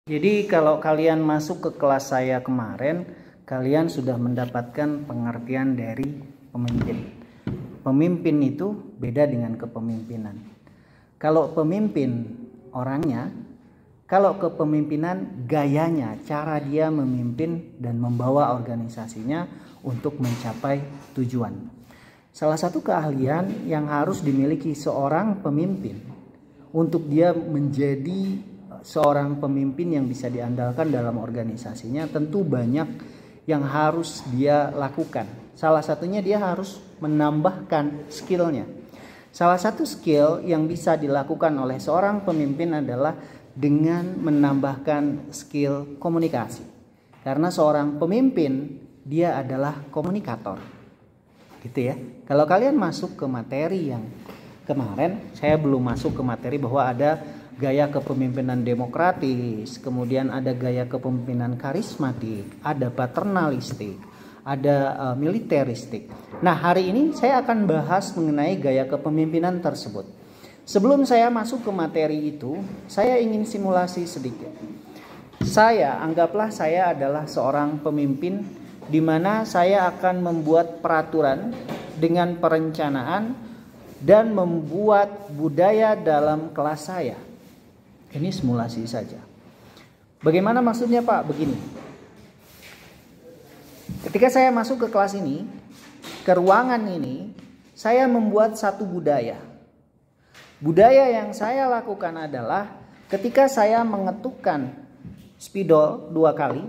Jadi kalau kalian masuk ke kelas saya kemarin, kalian sudah mendapatkan pengertian dari pemimpin. Pemimpin itu beda dengan kepemimpinan. Kalau pemimpin orangnya, kalau kepemimpinan gayanya, cara dia memimpin dan membawa organisasinya untuk mencapai tujuan. Salah satu keahlian yang harus dimiliki seorang pemimpin untuk dia menjadi seorang pemimpin yang bisa diandalkan dalam organisasinya, tentu banyak yang harus dia lakukan. Salah satunya dia harus menambahkan skillnya. Salah satu skill yang bisa dilakukan oleh seorang pemimpin adalah dengan menambahkan skill komunikasi. Karena seorang pemimpin dia adalah komunikator. Gitu ya. Kalau kalian masuk ke materi yang kemarin, saya belum masuk ke materi bahwa ada gaya kepemimpinan demokratis, kemudian ada gaya kepemimpinan karismatik, ada paternalistik, ada militeristik. Nah, hari ini saya akan bahas mengenai gaya kepemimpinan tersebut. Sebelum saya masuk ke materi itu, saya ingin simulasi sedikit. Anggaplah saya adalah seorang pemimpin di mana saya akan membuat peraturan dengan perencanaan dan membuat budaya dalam kelas saya. Ini simulasi saja. Bagaimana maksudnya, Pak? Begini. Ketika saya masuk ke kelas ini, ke ruangan ini, saya membuat satu budaya. Budaya yang saya lakukan adalah ketika saya mengetukkan spidol 2 kali,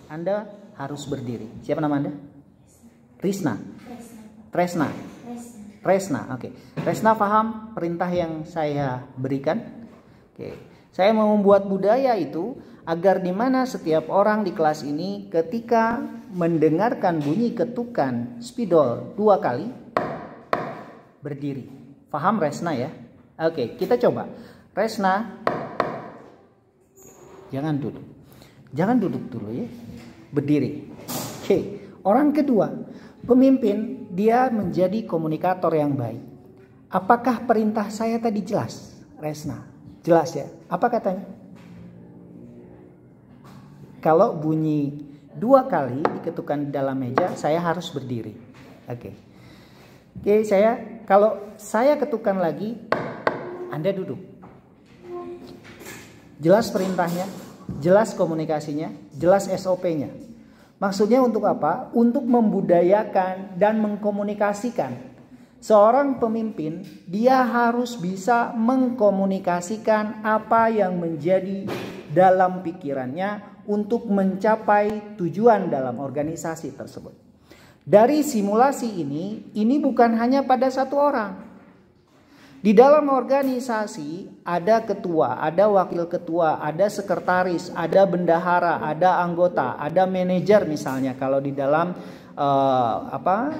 Anda harus berdiri. Siapa nama Anda? Tresna. Oke. Tresna paham perintah yang saya berikan? Oke, saya mau membuat budaya itu agar di mana setiap orang di kelas ini ketika mendengarkan bunyi ketukan spidol 2 kali berdiri. Paham Resna ya? Oke, kita coba. Resna, jangan duduk dulu ya. Berdiri. Oke, orang kedua, pemimpin dia menjadi komunikator yang baik. Apakah perintah saya tadi jelas, Resna? Jelas ya? Apa katanya? Kalau bunyi 2 kali diketukkan di dalam meja, saya harus berdiri. Oke, kalau saya ketukkan lagi, Anda duduk. Jelas perintahnya, jelas komunikasinya, jelas SOP-nya. Maksudnya untuk apa? Untuk membudayakan dan mengkomunikasikan. Seorang pemimpin, dia harus bisa mengkomunikasikan apa yang menjadi dalam pikirannya untuk mencapai tujuan dalam organisasi tersebut. Dari simulasi ini bukan hanya pada satu orang. Di dalam organisasi ada ketua, ada wakil ketua, ada sekretaris, ada bendahara, ada anggota, ada manajer misalnya kalau di dalam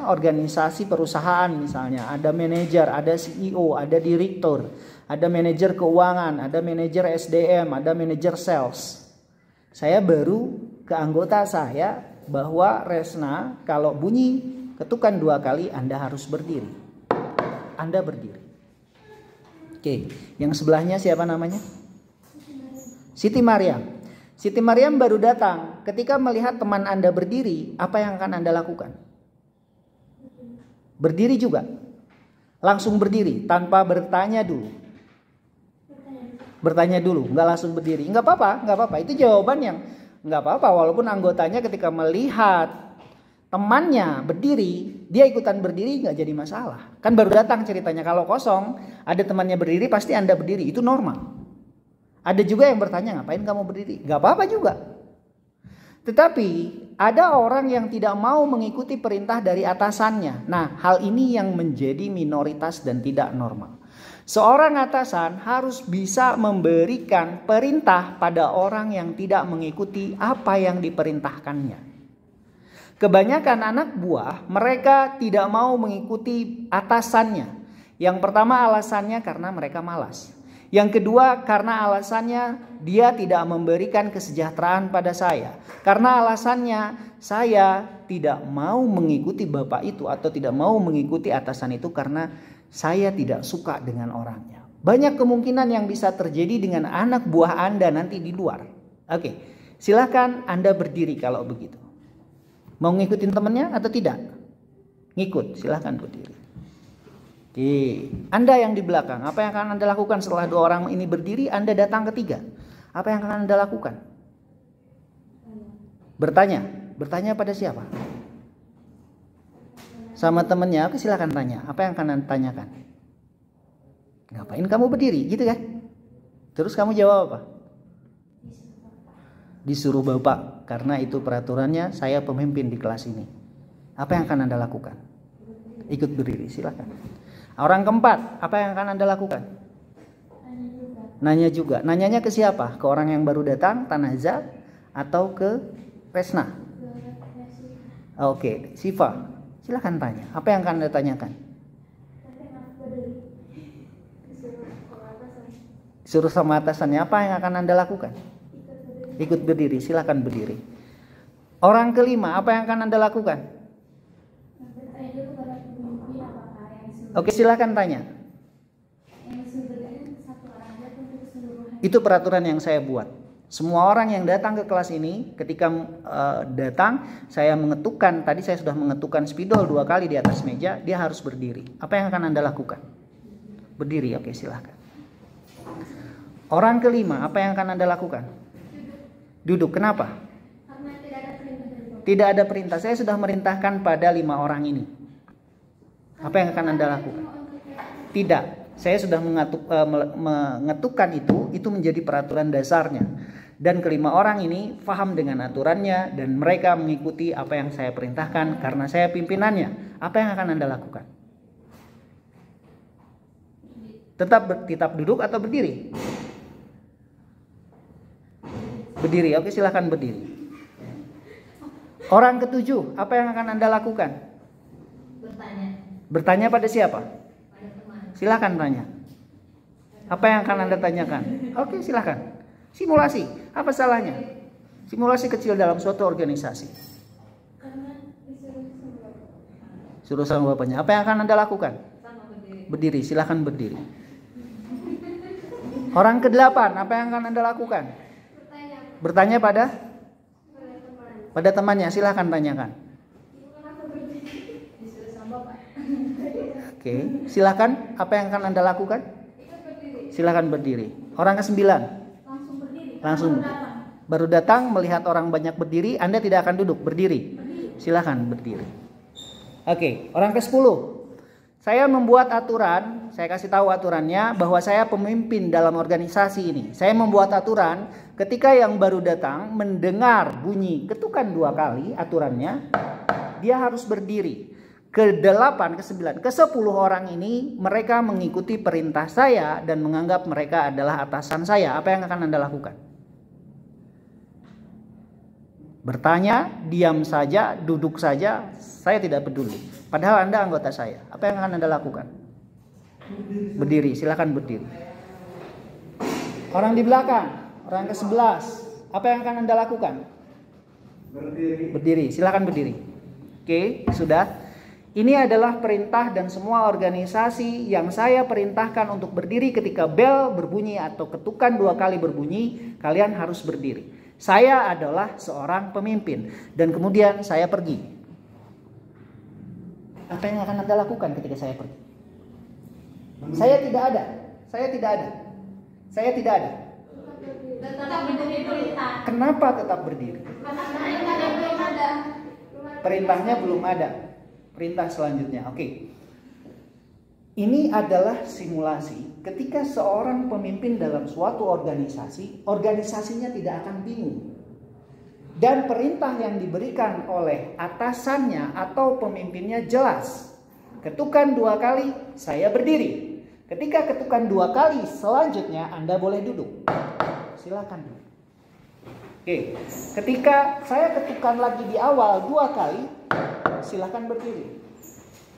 organisasi perusahaan misalnya, ada manajer, ada CEO, ada direktur, ada manajer keuangan, ada manajer SDM, ada manajer sales. Saya baru ke anggota saya bahwa Resna kalau bunyi ketukan 2 kali Anda harus berdiri. Anda berdiri. Oke, yang sebelahnya siapa namanya? Siti Mariam. Siti Mariam baru datang. Ketika melihat teman Anda berdiri, apa yang akan Anda lakukan? Berdiri juga. Langsung berdiri tanpa bertanya dulu. Bertanya dulu, nggak langsung berdiri. Nggak apa-apa. Itu jawaban yang nggak apa-apa. Walaupun anggotanya ketika melihat temannya berdiri, dia ikutan berdiri nggak jadi masalah. Kan baru datang ceritanya. Kalau kosong, ada temannya berdiri, pasti Anda berdiri. Itu normal. Ada juga yang bertanya, ngapain kamu berdiri? Gak apa-apa juga. Tetapi ada orang yang tidak mau mengikuti perintah dari atasannya. Nah, hal ini yang menjadi minoritas dan tidak normal. Seorang atasan harus bisa memberikan perintah pada orang yang tidak mengikuti apa yang diperintahkannya. Kebanyakan anak buah mereka tidak mau mengikuti atasannya. Yang pertama alasannya karena mereka malas. Yang kedua karena alasannya dia tidak memberikan kesejahteraan pada saya. Karena alasannya saya tidak mau mengikuti bapak itu atau tidak mau mengikuti atasan itu karena saya tidak suka dengan orangnya. Banyak kemungkinan yang bisa terjadi dengan anak buah Anda nanti di luar. Oke, silakan Anda berdiri kalau begitu. Mau ngikutin temennya atau tidak? Ngikut, silakan berdiri. Oke, Anda yang di belakang, apa yang akan Anda lakukan setelah dua orang ini berdiri? Anda datang ketiga, apa yang akan Anda lakukan? Bertanya pada siapa? Sama temennya. Oke, silakan tanya. Apa yang akan Anda tanyakan? Ngapain kamu berdiri, gitu kan? Terus kamu jawab apa? Disuruh bapak, karena itu peraturannya, saya pemimpin di kelas ini. Apa yang akan Anda lakukan? Ikut berdiri, silakan. Orang keempat, apa yang akan Anda lakukan? Nanya juga. Nanyanya ke siapa? Ke orang yang baru datang, Tanaza, atau ke Resna? Oke, Siva, silakan tanya. Apa yang akan Anda tanyakan? Suruh sama atasannya, apa yang akan Anda lakukan? Ikut berdiri, silakan berdiri. Orang kelima, apa yang akan Anda lakukan? Oke, silakan tanya. Itu peraturan yang saya buat. Semua orang yang datang ke kelas ini, ketika datang, saya mengetukkan, tadi saya sudah mengetukkan spidol 2 kali di atas meja, dia harus berdiri. Apa yang akan Anda lakukan? Berdiri, oke, silakan. Orang kelima, apa yang akan Anda lakukan? Duduk. Kenapa? Karena tidak ada perintah dari Bapak. Tidak ada perintah. Saya sudah merintahkan pada 5 orang ini. Apa yang akan Anda lakukan? Tidak. Saya sudah mengetukkan itu menjadi peraturan dasarnya. Dan kelima orang ini paham dengan aturannya dan mereka mengikuti apa yang saya perintahkan karena saya pimpinannya. Apa yang akan Anda lakukan? Tetap duduk atau berdiri? Berdiri, oke, silakan berdiri. Orang ketujuh, apa yang akan Anda lakukan? Bertanya. Bertanya pada siapa? Pada teman. Silakan tanya. Apa yang akan Anda tanyakan? Oke, silakan. Simulasi, apa salahnya? Simulasi kecil dalam suatu organisasi. Karena disuruh sama Bapak. Suruh sama bapaknya. Apa yang akan Anda lakukan? Sama berdiri. Berdiri, silakan berdiri. Orang ke-8, apa yang akan Anda lakukan? Bertanya. Bertanya pada Pada teman. temannya, silakan tanyakan. Ibu kenapa berdiri? Disuruh sama Bapak. Oke, silakan. Apa yang akan Anda lakukan? Ikut berdiri. Silakan berdiri. Orang ke-9, Langsung berdiri. langsung. Baru datang. Baru datang melihat orang banyak berdiri, Anda tidak akan duduk, berdiri. Silakan berdiri. Oke, orang ke-10. Saya membuat aturan, saya kasih tahu aturannya bahwa saya pemimpin dalam organisasi ini. Saya membuat aturan ketika yang baru datang mendengar bunyi ketukan 2 kali aturannya, dia harus berdiri. Ke-8, ke-9, ke-10 orang ini mereka mengikuti perintah saya dan menganggap mereka adalah atasan saya. Apa yang akan Anda lakukan? Bertanya, diam saja, duduk saja, saya tidak peduli. Padahal Anda anggota saya. Apa yang akan Anda lakukan? Berdiri, silakan berdiri. Orang di belakang, orang ke-11, apa yang akan Anda lakukan? Berdiri, silakan berdiri. Oke, sudah. Ini adalah perintah dan semua organisasi yang saya perintahkan untuk berdiri ketika bel berbunyi atau ketukan 2 kali berbunyi, kalian harus berdiri. Saya adalah seorang pemimpin dan kemudian saya pergi. Apa yang akan Anda lakukan ketika saya pergi? Saya tidak ada. Saya tidak ada. Saya tidak ada. Tetap berdiri perintah. Kenapa tetap berdiri? Karena perintahnya belum ada. Perintahnya belum ada. Perintah selanjutnya. Oke. Ini adalah simulasi ketika seorang pemimpin dalam suatu organisasi, organisasinya tidak akan bingung. Dan perintah yang diberikan oleh atasannya atau pemimpinnya jelas. Ketukan 2 kali, saya berdiri. Ketika ketukan 2 kali, selanjutnya Anda boleh duduk. Silakan duduk. Oke, ketika saya ketukan lagi di awal 2 kali, silakan berdiri.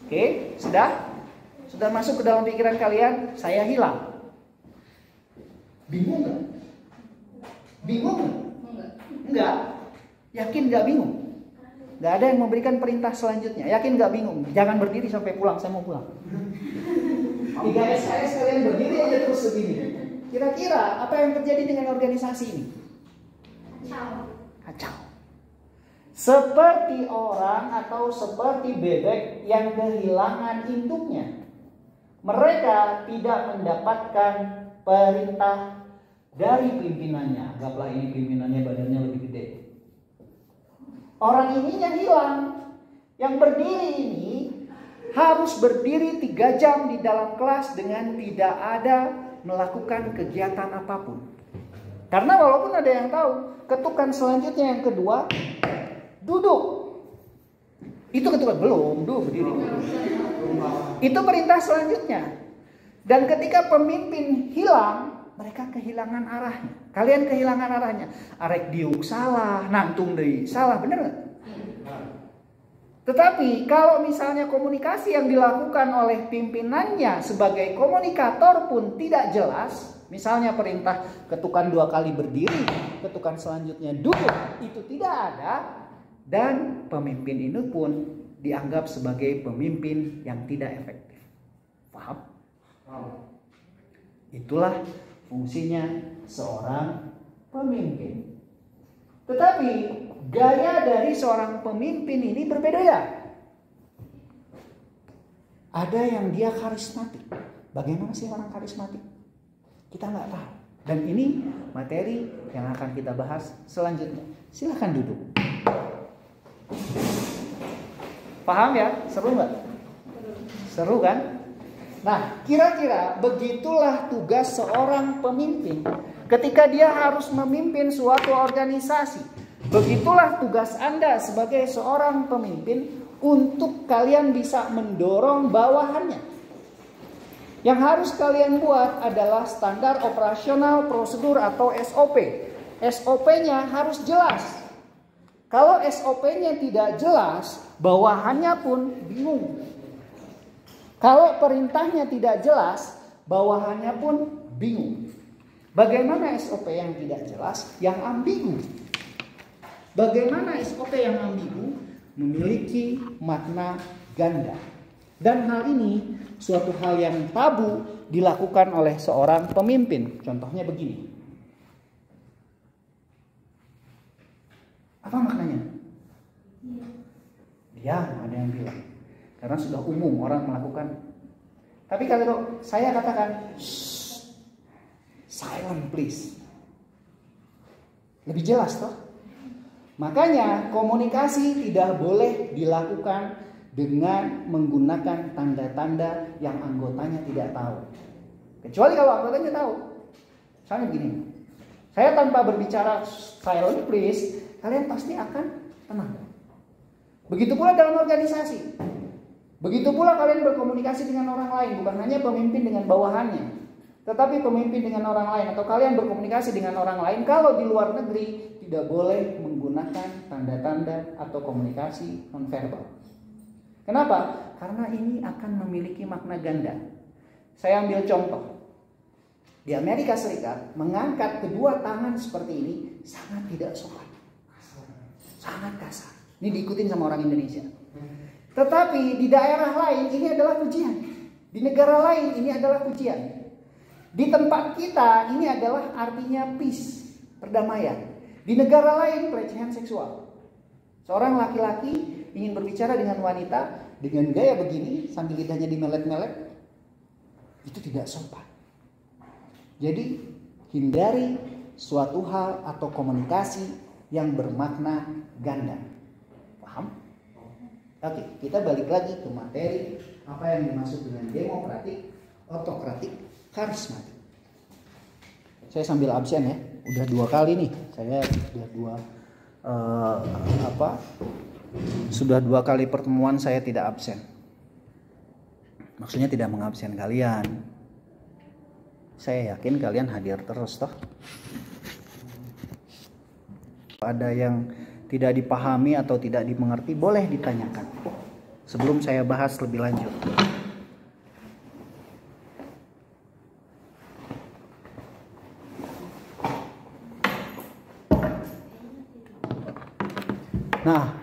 Oke, sudah? Sudah masuk ke dalam pikiran kalian, saya hilang. Bingung nggak? Bingung nggak? Enggak. Yakin nggak bingung? Nggak ada yang memberikan perintah selanjutnya. Yakin nggak bingung? Jangan berdiri sampai pulang, saya mau pulang. 3 SKS kalian berdiri aja terus begini. Kira-kira apa yang terjadi dengan organisasi ini? Kacau. Seperti orang atau seperti bebek yang kehilangan induknya. Mereka tidak mendapatkan perintah dari pimpinannya. Anggaplah ini pimpinannya badannya lebih gede. Orang ininya hilang. Yang berdiri ini harus berdiri 3 jam di dalam kelas dengan tidak ada melakukan kegiatan apapun. Karena walaupun ada yang tahu, ketukan selanjutnya yang kedua, duduk. Itu ketukan belum, berdiri. Itu perintah selanjutnya. Dan ketika pemimpin hilang, mereka kehilangan arahnya. Kalian kehilangan arahnya. Arek diuk salah, nantung deui salah, bener nggak? Tetapi kalau misalnya komunikasi yang dilakukan oleh pimpinannya sebagai komunikator pun tidak jelas, misalnya perintah ketukan 2 kali berdiri, ketukan selanjutnya duduk, itu tidak ada, dan pemimpin ini pun dianggap sebagai pemimpin yang tidak efektif. Paham? Itulah fungsinya seorang pemimpin. Tetapi gaya dari seorang pemimpin ini berbeda. Ada yang dia karismatik. Bagaimana sih orang karismatik? Kita nggak tahu. Dan ini materi yang akan kita bahas selanjutnya. Silahkan duduk. Paham ya? Seru nggak? Seru kan? Nah, kira-kira begitulah tugas seorang pemimpin. Ketika dia harus memimpin suatu organisasi, begitulah tugas Anda sebagai seorang pemimpin untuk kalian bisa mendorong bawahannya. Yang harus kalian buat adalah standar operasional prosedur atau SOP. SOP-nya harus jelas. Kalau SOP-nya tidak jelas, bawahannya pun bingung. Kalau perintahnya tidak jelas, bawahannya pun bingung. Bagaimana SOP yang tidak jelas, yang ambigu? Bagaimana SOP yang ambigu memiliki makna ganda? Dan hal ini suatu hal yang tabu dilakukan oleh seorang pemimpin. Contohnya begini. Apa maknanya? Diam, ada yang bilang. Karena sudah umum orang melakukan. Tapi kalau saya katakan, silent please. Lebih jelas toh? Makanya komunikasi tidak boleh dilakukan dengan menggunakan tanda-tanda yang anggotanya tidak tahu. Kecuali kalau anggotanya tahu. Misalnya begini. Saya tanpa berbicara silent please, kalian pasti akan tenang. Begitu pula dalam organisasi. Begitu pula kalian berkomunikasi dengan orang lain, bukan hanya pemimpin dengan bawahannya, tetapi pemimpin dengan orang lain, atau kalian berkomunikasi dengan orang lain. Kalau di luar negeri tidak boleh menggunakan tanda-tanda atau komunikasi nonverbal. Kenapa? Karena ini akan memiliki makna ganda. Saya ambil contoh. Di Amerika Serikat, mengangkat kedua tangan seperti ini sangat tidak sopan. Sangat kasar. Ini diikutin sama orang Indonesia. Tetapi di daerah lain ini adalah pujian. Di negara lain ini adalah pujian. Di tempat kita ini adalah artinya peace, perdamaian. Di negara lain pelecehan seksual. Seorang laki-laki ingin berbicara dengan wanita dengan gaya begini sambil lidahnya dimelet-melet, itu tidak sopan. Jadi hindari suatu hal atau komunikasi yang bermakna ganda. Paham? Oke, kita balik lagi ke materi apa yang dimaksud dengan demokratik, otokratik, karismatik. Saya sambil absen ya, udah 2 kali nih. Saya sudah 2 kali pertemuan saya tidak absen. Maksudnya tidak mengabsen kalian. Saya yakin kalian hadir terus toh. Ada yang tidak dipahami atau tidak dimengerti, boleh ditanyakan sebelum saya bahas lebih lanjut. Nah,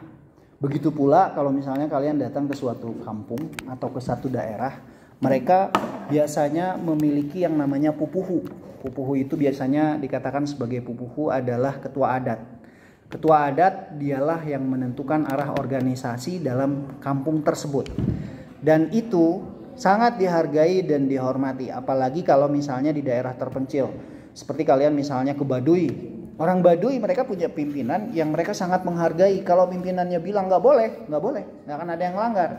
begitu pula kalau misalnya kalian datang ke suatu kampung atau ke satu daerah, Mereka biasanya memiliki yang namanya pupuhu. Pupuhu itu biasanya dikatakan sebagai pupuhu adalah ketua adat. Ketua adat dialah yang menentukan arah organisasi dalam kampung tersebut. Dan itu sangat dihargai dan dihormati, apalagi kalau misalnya di daerah terpencil. Seperti kalian misalnya ke Baduy. Orang Baduy mereka punya pimpinan yang mereka sangat menghargai. Kalau pimpinannya bilang nggak boleh, nggak akan ada yang melanggar.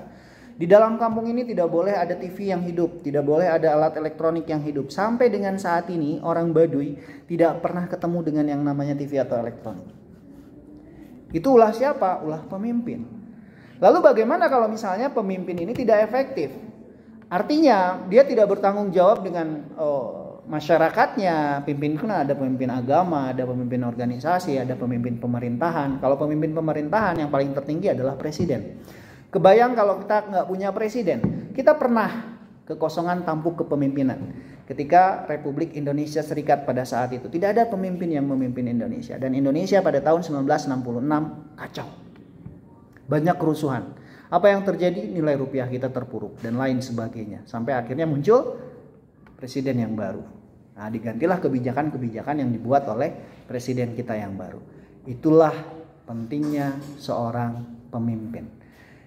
Di dalam kampung ini tidak boleh ada TV yang hidup, tidak boleh ada alat elektronik yang hidup. Sampai dengan saat ini orang Baduy tidak pernah ketemu dengan yang namanya TV atau elektronik. Itu ulah siapa? Ulah pemimpin. Lalu bagaimana kalau misalnya pemimpin ini tidak efektif? Artinya dia tidak bertanggung jawab dengan masyarakatnya. Pemimpin ada pemimpin agama, ada pemimpin organisasi, ada pemimpin pemerintahan. Kalau pemimpin pemerintahan yang paling tertinggi adalah presiden. Kebayang kalau kita nggak punya presiden. Kita pernah kekosongan tampuk kepemimpinan. Ketika Republik Indonesia Serikat pada saat itu tidak ada pemimpin yang memimpin Indonesia. Dan Indonesia pada tahun 1966 kacau. Banyak kerusuhan. Apa yang terjadi? Nilai rupiah kita terpuruk dan lain sebagainya. Sampai akhirnya muncul presiden yang baru. Nah, digantilah kebijakan-kebijakan yang dibuat oleh presiden kita yang baru. Itulah pentingnya seorang pemimpin.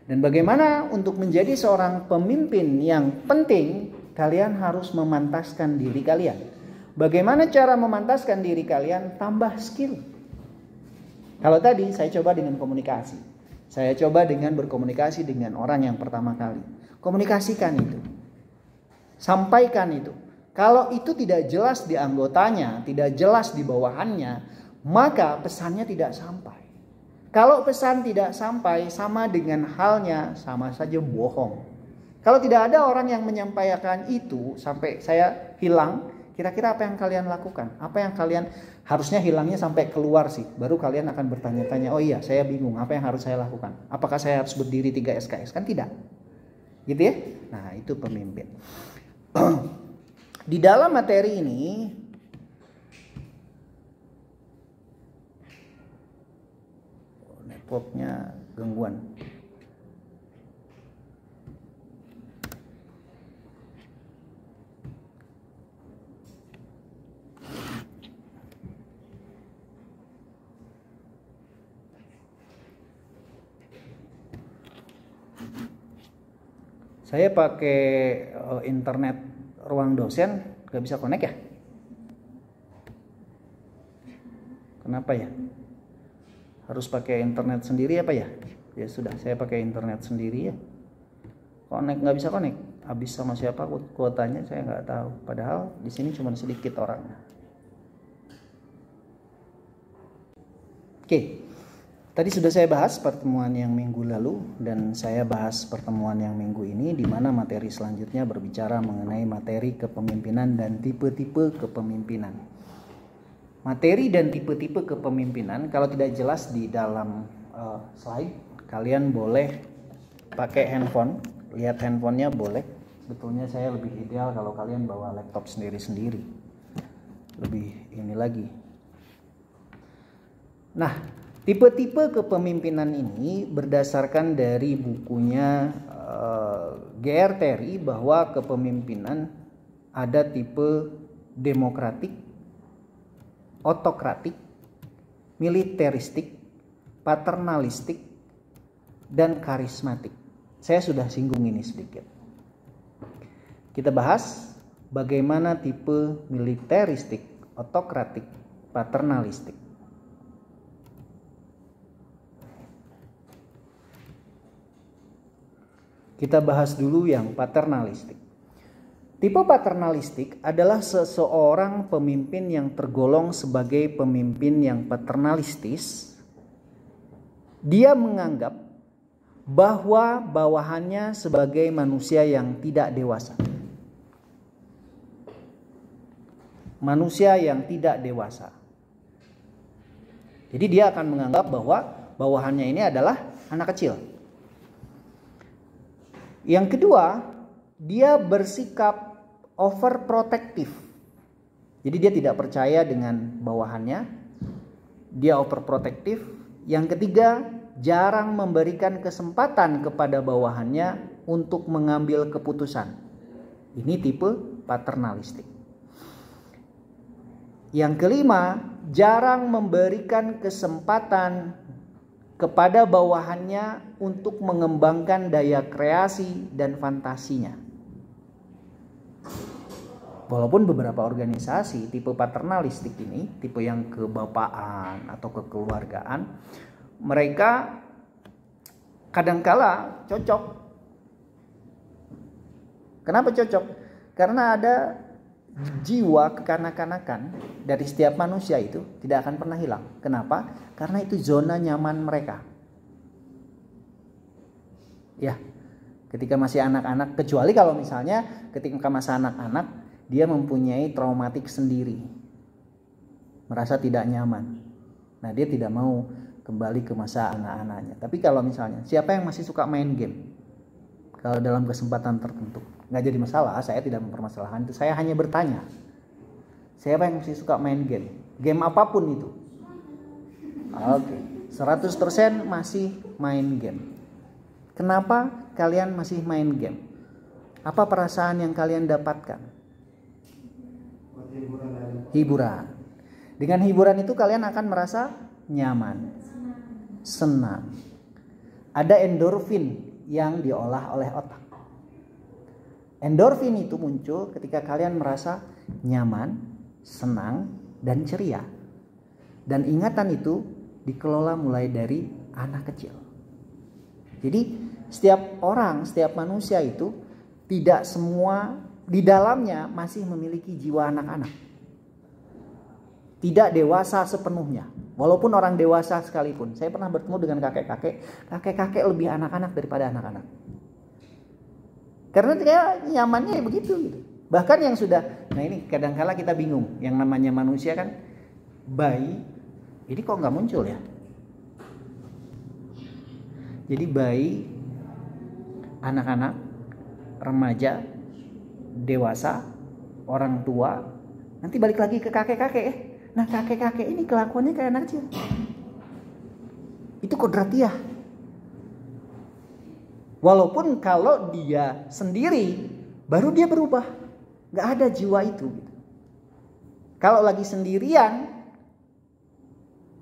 Dan bagaimana untuk menjadi seorang pemimpin yang penting, kalian harus memantaskan diri kalian. Bagaimana cara memantaskan diri kalian? Tambah skill. Kalau tadi saya coba dengan komunikasi. Saya coba dengan berkomunikasi dengan orang yang pertama kali. Komunikasikan itu. Sampaikan itu. Kalau itu tidak jelas di anggotanya, tidak jelas di bawahannya, maka pesannya tidak sampai. Kalau pesan tidak sampai, sama dengan halnya, sama saja bohong. Kalau tidak ada orang yang menyampaikan itu sampai saya hilang, kira-kira apa yang kalian lakukan? Apa yang kalian harusnya hilangnya sampai keluar sih? Baru kalian akan bertanya-tanya, oh iya saya bingung, apa yang harus saya lakukan? Apakah saya harus berdiri 3 SKS? Kan tidak. Gitu ya? Nah itu pemimpin. Di dalam materi ini, networknya gangguan. Saya pakai internet ruang dosen, gak bisa connect ya? Kenapa ya? Harus pakai internet sendiri apa ya? Ya sudah, saya pakai internet sendiri ya. Connect nggak bisa connect. Habis sama siapa kuotanya saya nggak tahu. Padahal di sini cuma sedikit orangnya. Oke. Tadi sudah saya bahas pertemuan yang minggu lalu dan saya bahas pertemuan yang minggu ini di mana materi selanjutnya berbicara mengenai materi kepemimpinan dan tipe-tipe kepemimpinan. Materi dan tipe-tipe kepemimpinan kalau tidak jelas di dalam slide, kalian boleh pakai handphone, lihat handphonenya boleh. Sebetulnya saya lebih ideal kalau kalian bawa laptop sendiri-sendiri. Lebih ini lagi. Nah, tipe-tipe kepemimpinan ini berdasarkan dari bukunya G.R. Terry bahwa kepemimpinan ada tipe demokratik, otokratik, militeristik, paternalistik, dan karismatik. Saya sudah singgung ini sedikit. Kita bahas bagaimana tipe militeristik, otokratik, paternalistik. Kita bahas dulu yang paternalistik. Tipe paternalistik adalah seseorang pemimpin yang tergolong sebagai pemimpin yang paternalistis. Dia menganggap bahwa bawahannya sebagai manusia yang tidak dewasa. Manusia yang tidak dewasa. Jadi dia akan menganggap bahwa bawahannya ini adalah anak kecil. Yang kedua, dia bersikap overprotective. Jadi dia tidak percaya dengan bawahannya. Dia overprotective. Yang ketiga, jarang memberikan kesempatan kepada bawahannya untuk mengambil keputusan. Ini tipe paternalistik. Yang kelima, jarang memberikan kesempatan kepada bawahannya untuk mengembangkan daya kreasi dan fantasinya. Walaupun beberapa organisasi tipe paternalistik ini, tipe yang kebapaan atau kekeluargaan, mereka kadangkala cocok. Kenapa cocok? Karena ada jiwa kekanak-kanakan dari setiap manusia itu tidak akan pernah hilang. Kenapa? Karena itu zona nyaman mereka. Ya, ketika masih anak-anak, kecuali kalau misalnya ketika masih anak-anak dia mempunyai traumatik sendiri, merasa tidak nyaman. Nah, dia tidak mau kembali ke masa anak-anaknya. Tapi kalau misalnya siapa yang masih suka main game, kalau dalam kesempatan tertentu, nggak jadi masalah. Saya tidak mempermasalahkan itu. Saya hanya bertanya, siapa yang masih suka main game? Game apapun itu. Oke, 100% masih main game. Kenapa kalian masih main game? Apa perasaan yang kalian dapatkan? Hiburan. Dengan hiburan itu kalian akan merasa nyaman, senang. Ada endorfin yang diolah oleh otak. Endorfin itu muncul ketika kalian merasa nyaman, senang, dan ceria. Dan ingatan itu dikelola mulai dari anak kecil. Jadi setiap orang, setiap manusia itu tidak semua di dalamnya masih memiliki jiwa anak-anak. Tidak dewasa sepenuhnya. Walaupun orang dewasa sekalipun. Saya pernah bertemu dengan kakek-kakek. Kakek-kakek lebih anak-anak daripada anak-anak. Karena dia nyamannya begitu gitu. Bahkan yang sudah, nah ini kadang-kala kita bingung. Yang namanya manusia kan bayi, ini kok nggak muncul ya? Jadi bayi, anak-anak, remaja, dewasa, orang tua, nanti balik lagi ke kakek-kakek. Nah, kakek-kakek ini kelakuannya kayak anak kecil. Itu kodratiah. Walaupun kalau dia sendiri, baru dia berubah. Gak ada jiwa itu. Kalau lagi sendirian,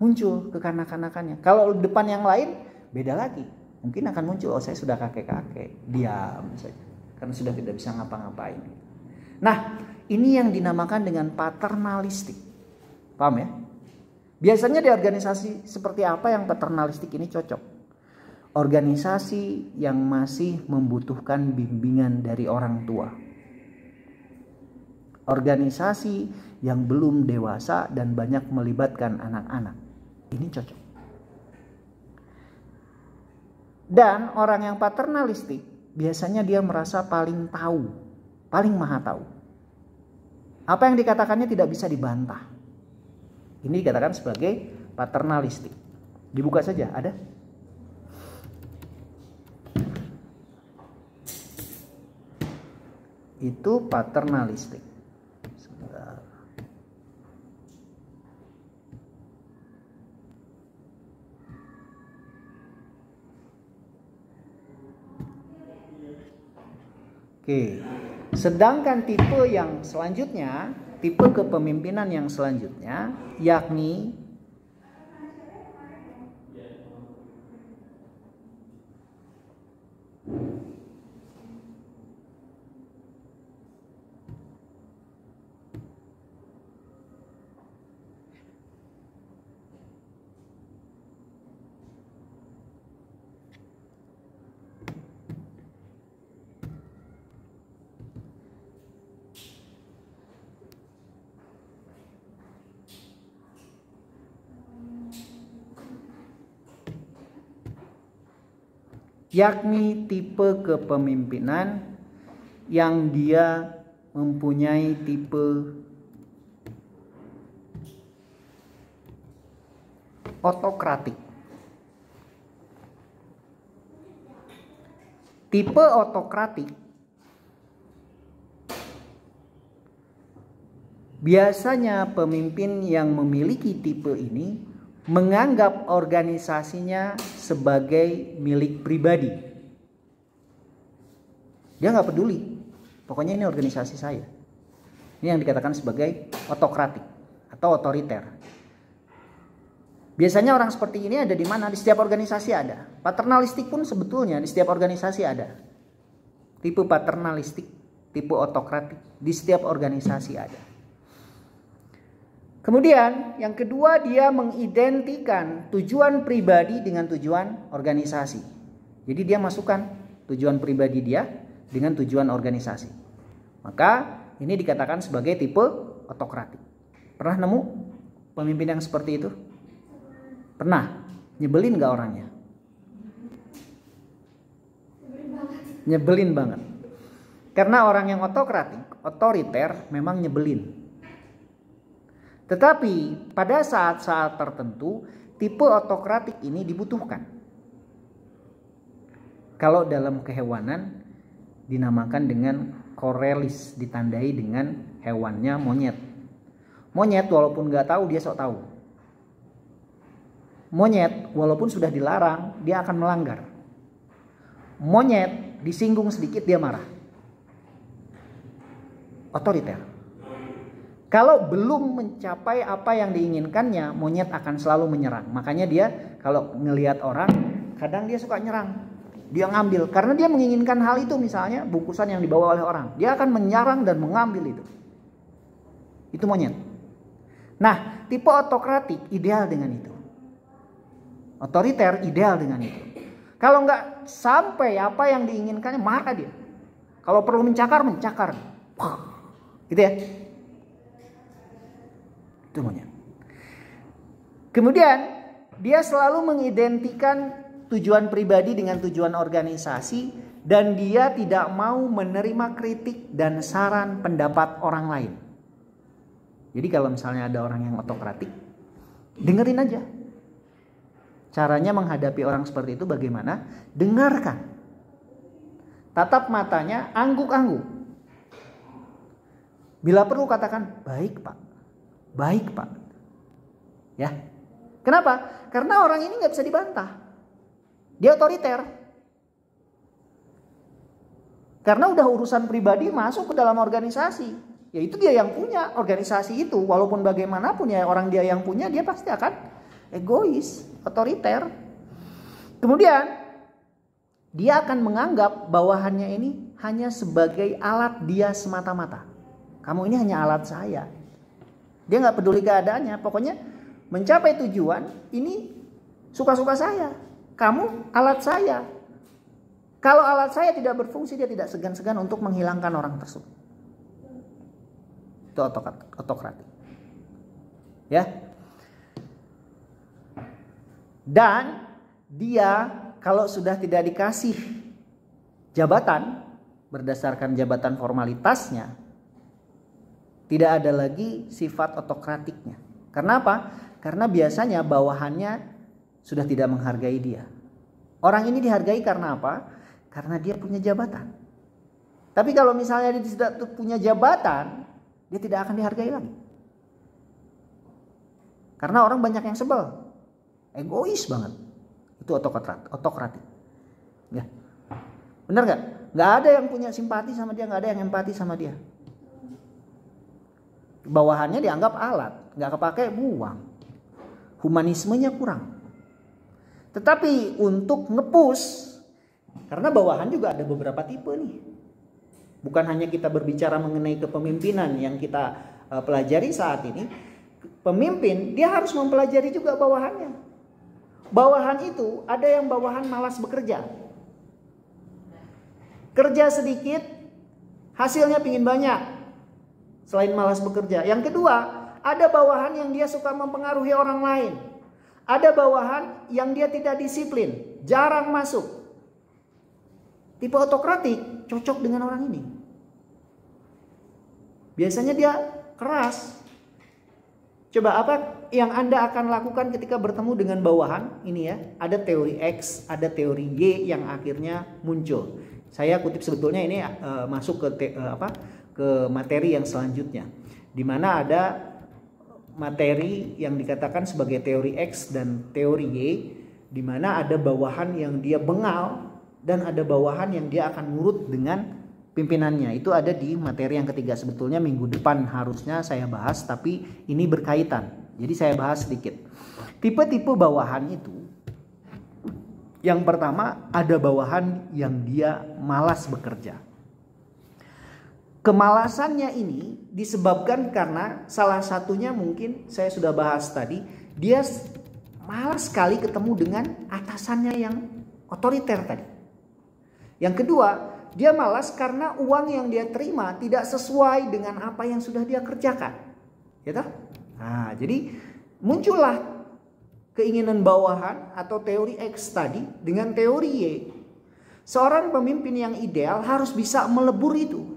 muncul kekanak-kanakannya. Kalau depan yang lain, beda lagi. Mungkin akan muncul, oh saya sudah kakek-kakek. Diam saja. Karena sudah tidak bisa ngapa-ngapain. Nah, ini yang dinamakan dengan paternalistik. Paham ya? Biasanya di organisasi seperti apa yang paternalistik ini cocok? Organisasi yang masih membutuhkan bimbingan dari orang tua. Organisasi yang belum dewasa dan banyak melibatkan anak-anak. Ini cocok. Dan orang yang paternalistik biasanya dia merasa paling tahu, paling maha tahu. Apa yang dikatakannya tidak bisa dibantah. Ini dikatakan sebagai paternalistik. Dibuka saja, ada? Itu paternalistik. Sebentar. Oke. Sedangkan tipe yang selanjutnya, tipe kepemimpinan yang selanjutnya, yakni tipe kepemimpinan yang dia mempunyai tipe otokratik. Tipe otokratik biasanya pemimpin yang memiliki tipe ini menganggap organisasinya sebagai milik pribadi. Dia nggak peduli Pokoknya ini organisasi saya. Ini yang dikatakan sebagai otokratik atau otoriter. Biasanya orang seperti ini ada di mana? Di setiap organisasi ada. Paternalistik pun sebetulnya di setiap organisasi ada. Tipe paternalistik, tipe otokratik di setiap organisasi ada. Kemudian yang kedua, dia mengidentikan tujuan pribadi dengan tujuan organisasi. Jadi dia masukkan tujuan pribadi dia dengan tujuan organisasi. Maka ini dikatakan sebagai tipe otokratik. Pernah nemu pemimpin yang seperti itu? Pernah? Nyebelin gak orangnya? Nyebelin banget. Karena orang yang otokratik, otoriter memang nyebelin. Tetapi pada saat-saat tertentu tipe otokratik ini dibutuhkan. Kalau dalam kehewanan dinamakan dengan korelis, ditandai dengan hewannya monyet. Monyet walaupun gak tahu dia sok tahu. Monyet walaupun sudah dilarang dia akan melanggar. Monyet disinggung sedikit dia marah. Otoriter. Kalau belum mencapai apa yang diinginkannya, monyet akan selalu menyerang. Makanya dia kalau ngelihat orang, kadang dia suka nyerang. Dia ngambil. Karena dia menginginkan hal itu, misalnya bungkusan yang dibawa oleh orang. Dia akan menyerang dan mengambil itu. Itu monyet. Nah, tipe otokratik ideal dengan itu. Otoriter ideal dengan itu. Kalau nggak sampai apa yang diinginkannya, marah dia. Kalau perlu mencakar, mencakar. Gitu ya. Itu monyet. Kemudian dia selalu mengidentikan tujuan pribadi dengan tujuan organisasi dan dia tidak mau menerima kritik dan saran pendapat orang lain. Jadi kalau misalnya ada orang yang otokratik, dengerin aja. Caranya menghadapi orang seperti itu bagaimana? Dengarkan. Tatap matanya, angguk-angguk. Bila perlu katakan, baik Pak. Baik Pak. Ya. Kenapa? Karena orang ini gak bisa dibantah. Dia otoriter. Karena udah urusan pribadi masuk ke dalam organisasi. Ya itu dia yang punya organisasi itu. Walaupun bagaimanapun ya orang dia yang punya, dia pasti akan egois, otoriter. Kemudian dia akan menganggap bawahannya ini hanya sebagai alat dia semata-mata. Kamu ini hanya alat saya. Dia nggak peduli keadaannya. Pokoknya mencapai tujuan ini suka-suka saya. Kamu alat saya. Kalau alat saya tidak berfungsi, dia tidak segan-segan untuk menghilangkan orang tersebut. Itu otokratik. Ya. Dan dia kalau sudah tidak dikasih jabatan berdasarkan jabatan formalitasnya, tidak ada lagi sifat otokratiknya. Karena apa? Karena biasanya bawahannya sudah tidak menghargai dia. Orang ini dihargai karena apa? Karena dia punya jabatan. Tapi kalau misalnya dia tidak punya jabatan, dia tidak akan dihargai lagi. Karena orang banyak yang sebel. Egois banget. Itu otokratik. Ya. Benar gak? Gak ada yang punya simpati sama dia, gak ada yang empati sama dia. Bawahannya dianggap alat, gak kepake, buang. Humanismenya kurang. Tetapi untuk nge-push, karena bawahan juga ada beberapa tipe nih. Bukan hanya kita berbicara mengenai kepemimpinan yang kita pelajari saat ini. Pemimpin dia harus mempelajari juga bawahannya. Bawahan itu ada yang bawahan malas bekerja. Kerja sedikit, hasilnya pingin banyak. Selain malas bekerja. Yang kedua, ada bawahan yang dia suka mempengaruhi orang lain. Ada bawahan yang dia tidak disiplin, jarang masuk. Tipe otokratik cocok dengan orang ini. Biasanya dia keras. Coba apa yang Anda akan lakukan ketika bertemu dengan bawahan? Ini ya, ada teori X, ada teori Y yang akhirnya muncul. Saya kutip sebetulnya ini masuk ke ke materi yang selanjutnya, di mana ada materi yang dikatakan sebagai teori X dan teori Y, di mana ada bawahan yang dia bengal dan ada bawahan yang dia akan nurut dengan pimpinannya. Itu ada di materi yang ketiga. Sebetulnya minggu depan harusnya saya bahas, tapi ini berkaitan. Jadi saya bahas sedikit. Tipe-tipe bawahan itu, yang pertama ada bawahan yang dia malas bekerja. Kemalasannya ini disebabkan karena salah satunya mungkin saya sudah bahas tadi, dia malas sekali ketemu dengan atasannya yang otoriter tadi. Yang kedua, dia malas karena uang yang dia terima tidak sesuai dengan apa yang sudah dia kerjakan. Ya toh? Nah, jadi muncullah keinginan bawahan atau teori X tadi dengan teori Y. Seorang pemimpin yang ideal harus bisa melebur itu.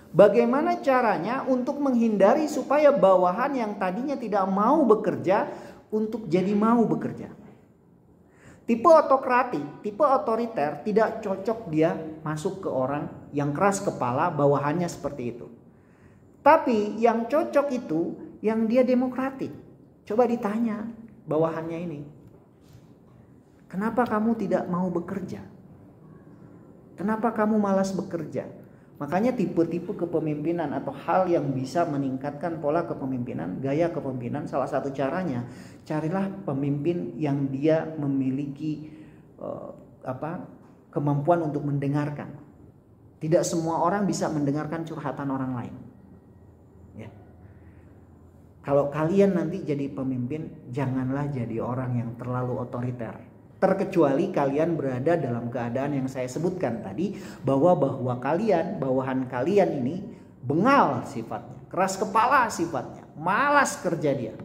Bagaimana caranya untuk menghindari supaya bawahan yang tadinya tidak mau bekerja untuk jadi mau bekerja. Tipe otokratik, tipe otoriter tidak cocok dia masuk ke orang yang keras kepala, bawahannya seperti itu. Tapi yang cocok itu yang dia demokratik. Coba ditanya bawahannya ini. Kenapa kamu tidak mau bekerja? Kenapa kamu malas bekerja? Makanya tipe-tipe kepemimpinan atau hal yang bisa meningkatkan pola kepemimpinan, gaya kepemimpinan, salah satu caranya carilah pemimpin yang dia memiliki kemampuan untuk mendengarkan. Tidak semua orang bisa mendengarkan curhatan orang lain. Ya. Kalau kalian nanti jadi pemimpin, janganlah jadi orang yang terlalu otoriter. Terkecuali kalian berada dalam keadaan yang saya sebutkan tadi, bahwa bawahan kalian ini bengal sifatnya, keras kepala sifatnya, malas kerja dia.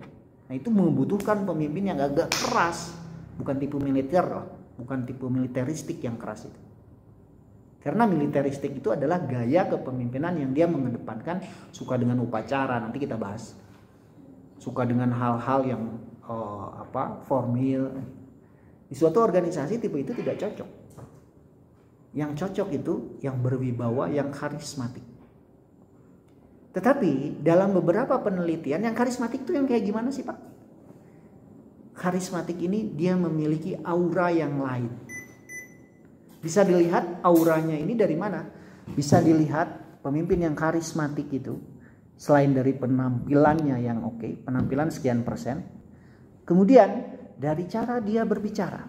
Nah, itu membutuhkan pemimpin yang agak keras, bukan tipe militer loh, bukan tipe militeristik yang keras itu. Karena militeristik itu adalah gaya kepemimpinan yang dia mengedepankan suka dengan upacara, nanti kita bahas. Suka dengan hal-hal yang formil. Di suatu organisasi tipe itu tidak cocok. Yang cocok itu yang berwibawa, yang karismatik. Tetapi dalam beberapa penelitian yang karismatik itu yang kayak gimana sih Pak? Karismatik ini dia memiliki aura yang lain. Bisa dilihat auranya ini dari mana? Bisa dilihat pemimpin yang karismatik itu selain dari penampilannya yang oke, penampilan sekian persen, kemudian dari cara dia berbicara.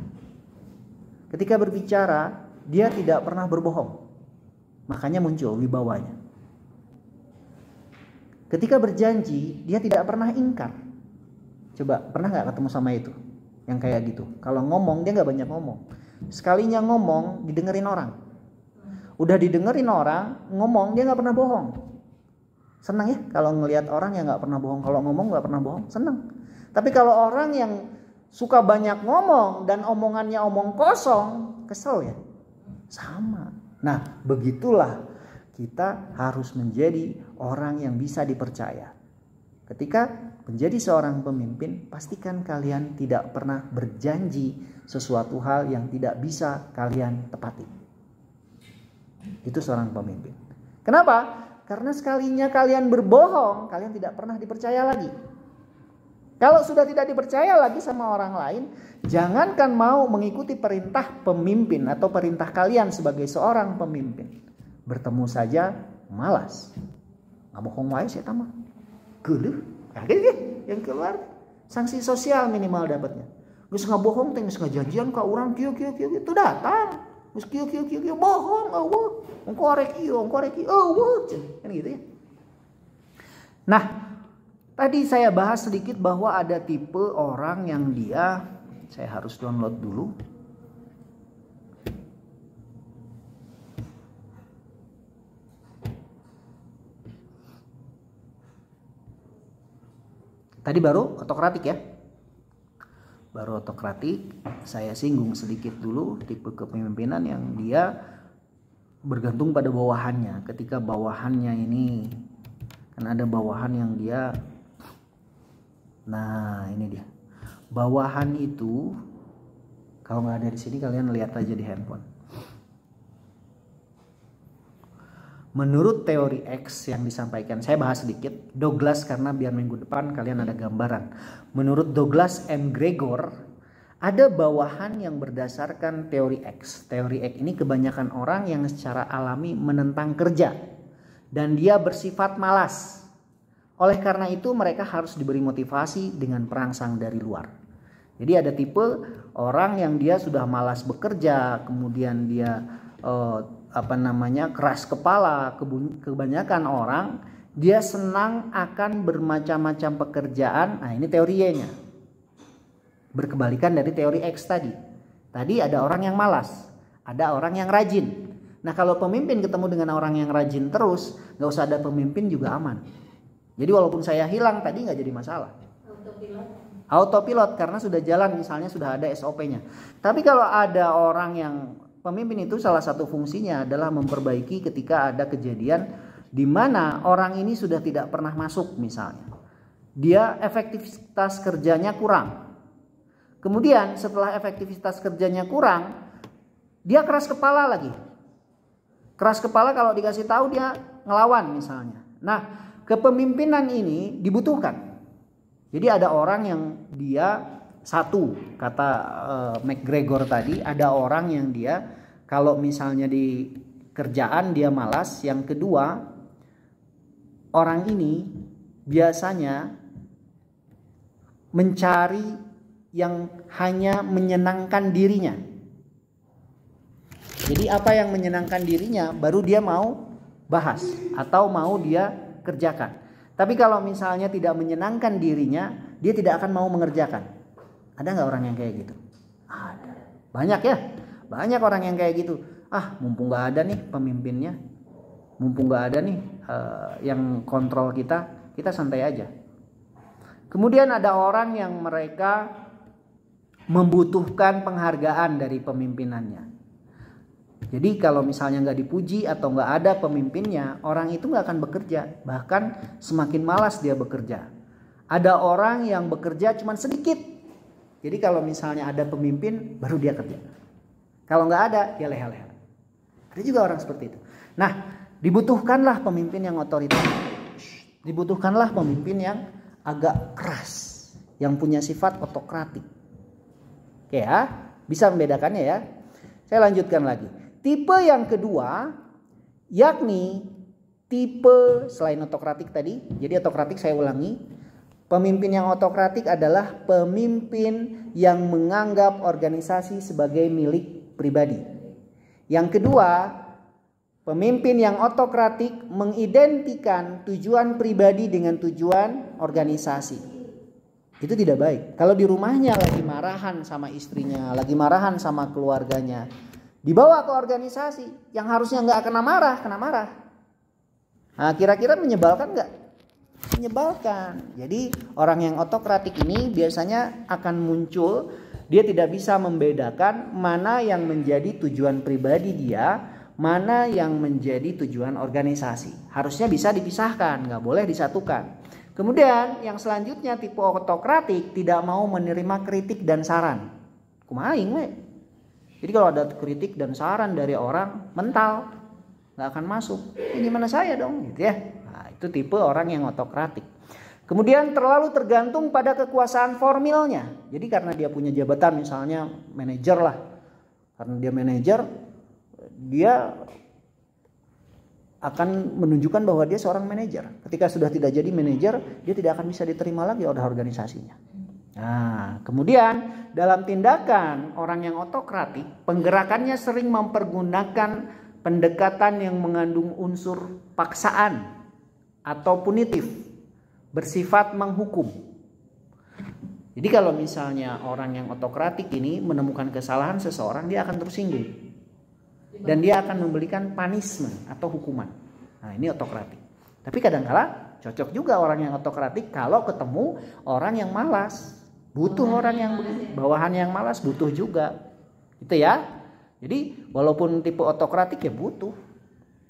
Ketika berbicara, dia tidak pernah berbohong. Makanya muncul wibawanya. Ketika berjanji, dia tidak pernah ingkar. Coba, pernah gak ketemu sama itu? Yang kayak gitu. Kalau ngomong, dia gak banyak ngomong. Sekalinya ngomong, didengerin orang. Udah didengerin orang, ngomong, dia gak pernah bohong. Senang ya kalau ngelihat orang yang gak pernah bohong. Kalau ngomong gak pernah bohong, senang. Tapi kalau orang yang suka banyak ngomong dan omongannya omong kosong, kesel ya? Sama. Nah, begitulah kita harus menjadi orang yang bisa dipercaya. Ketika menjadi seorang pemimpin, pastikan kalian tidak pernah berjanji sesuatu hal yang tidak bisa kalian tepati. Itu seorang pemimpin. Kenapa? Karena sekalinya kalian berbohong, kalian tidak pernah dipercaya lagi. Kalau sudah tidak dipercaya lagi sama orang lain, jangankan mau mengikuti perintah pemimpin atau perintah kalian sebagai seorang pemimpin. Bertemu saja malas. Nggak bohong wae saya tamah. Geuleuh. Yang keluar sanksi sosial minimal dapatnya. Geus ngabohong teh geus ngajanjian ka urang kieu itu datang. Geus kieu bohong eueuh. Engko arek ieu eueuh kan gitu ya. Nah, tadi saya bahas sedikit bahwa ada tipe orang yang dia, saya harus download dulu. Tadi baru otokratik ya. Baru otokratik, saya singgung sedikit dulu tipe kepemimpinan yang dia bergantung pada bawahannya. Ketika bawahannya ini, kan ada bawahan yang dia, nah ini dia. Bawahan itu kalau nggak ada di sini kalian lihat aja di handphone. Menurut teori X yang disampaikan, saya bahas sedikit Douglas karena biar minggu depan kalian ada gambaran. Menurut Douglas M. Gregor, Ada bawahan yang berdasarkan teori X. Teori X ini kebanyakan orang yang secara alami menentang kerja dan dia bersifat malas. Oleh karena itu mereka harus diberi motivasi dengan perangsang dari luar. Jadi ada tipe orang yang dia sudah malas bekerja, kemudian dia keras kepala. Kebanyakan orang dia senang akan bermacam-macam pekerjaan. Nah, ini teori Y-nya. Berkebalikan dari teori X tadi. Tadi ada orang yang malas, ada orang yang rajin. Nah, kalau pemimpin ketemu dengan orang yang rajin terus, nggak usah ada pemimpin juga aman. Jadi walaupun saya hilang tadi nggak jadi masalah. Autopilot karena sudah jalan, misalnya sudah ada SOP-nya. Tapi kalau ada orang yang pemimpin itu salah satu fungsinya adalah memperbaiki ketika ada kejadian di mana orang ini sudah tidak pernah masuk misalnya. Dia efektivitas kerjanya kurang. Kemudian setelah efektivitas kerjanya kurang, dia keras kepala lagi. Keras kepala kalau dikasih tahu dia ngelawan misalnya. Nah, kepemimpinan ini dibutuhkan. Jadi ada orang yang dia satu, kata McGregor tadi, ada orang yang dia kalau misalnya di kerjaan dia malas. Yang kedua, orang ini biasanya mencari yang hanya menyenangkan dirinya. Jadi apa yang menyenangkan dirinya baru dia mau bahas atau mau dia kerjakan. Tapi kalau misalnya tidak menyenangkan dirinya, dia tidak akan mau mengerjakan. Ada nggak orang yang kayak gitu? Ada. Banyak ya. Banyak orang yang kayak gitu. Mumpung nggak ada nih pemimpinnya, mumpung nggak ada nih yang kontrol kita santai aja. Kemudian ada orang yang mereka membutuhkan penghargaan dari pemimpinannya. Jadi kalau misalnya nggak dipuji atau nggak ada pemimpinnya, orang itu nggak akan bekerja. Bahkan semakin malas dia bekerja. Ada orang yang bekerja cuma sedikit. Jadi kalau misalnya ada pemimpin, baru dia kerja. Kalau nggak ada, dia leha-leha. Ada juga orang seperti itu. Nah, dibutuhkanlah pemimpin yang otoriter. Dibutuhkanlah pemimpin yang agak keras, yang punya sifat otokratik. Oke ya, bisa membedakannya ya. Saya lanjutkan lagi. Tipe yang kedua, yakni tipe selain otokratik tadi. Jadi otokratik saya ulangi. Pemimpin yang otokratik adalah pemimpin yang menganggap organisasi sebagai milik pribadi. Yang kedua, pemimpin yang otokratik mengidentikan tujuan pribadi dengan tujuan organisasi. Itu tidak baik. Kalau di rumahnya lagi marahan sama istrinya, lagi marahan sama keluarganya, dibawa ke organisasi yang harusnya nggak kena marah. Nah, kira-kira menyebalkan nggak? Menyebalkan. Jadi orang yang otokratik ini biasanya akan muncul, dia tidak bisa membedakan mana yang menjadi tujuan pribadi dia, mana yang menjadi tujuan organisasi. Harusnya bisa dipisahkan, nggak boleh disatukan. Kemudian yang selanjutnya tipe otokratik tidak mau menerima kritik dan saran. Kumaing we. Jadi kalau ada kritik dan saran dari orang mental, nggak akan masuk. Ini mana saya dong, gitu ya. Nah, itu tipe orang yang otokratik. Kemudian terlalu tergantung pada kekuasaan formilnya. Jadi karena dia punya jabatan misalnya manajer lah. Karena dia manajer, dia akan menunjukkan bahwa dia seorang manajer. Ketika sudah tidak jadi manajer, dia tidak akan bisa diterima lagi oleh organisasinya. Nah, kemudian dalam tindakan orang yang otokratik, penggerakannya sering mempergunakan pendekatan yang mengandung unsur paksaan atau punitif, bersifat menghukum. Jadi kalau misalnya orang yang otokratik ini menemukan kesalahan seseorang, dia akan tersinggung. Dan dia akan memberikan punishment atau hukuman. Nah, ini otokratik. Tapi kadang-kala cocok juga orang yang otokratik kalau ketemu orang yang malas. Butuh orang yang bawahan yang malas, butuh juga. Gitu ya. Jadi walaupun tipe otokratik ya butuh.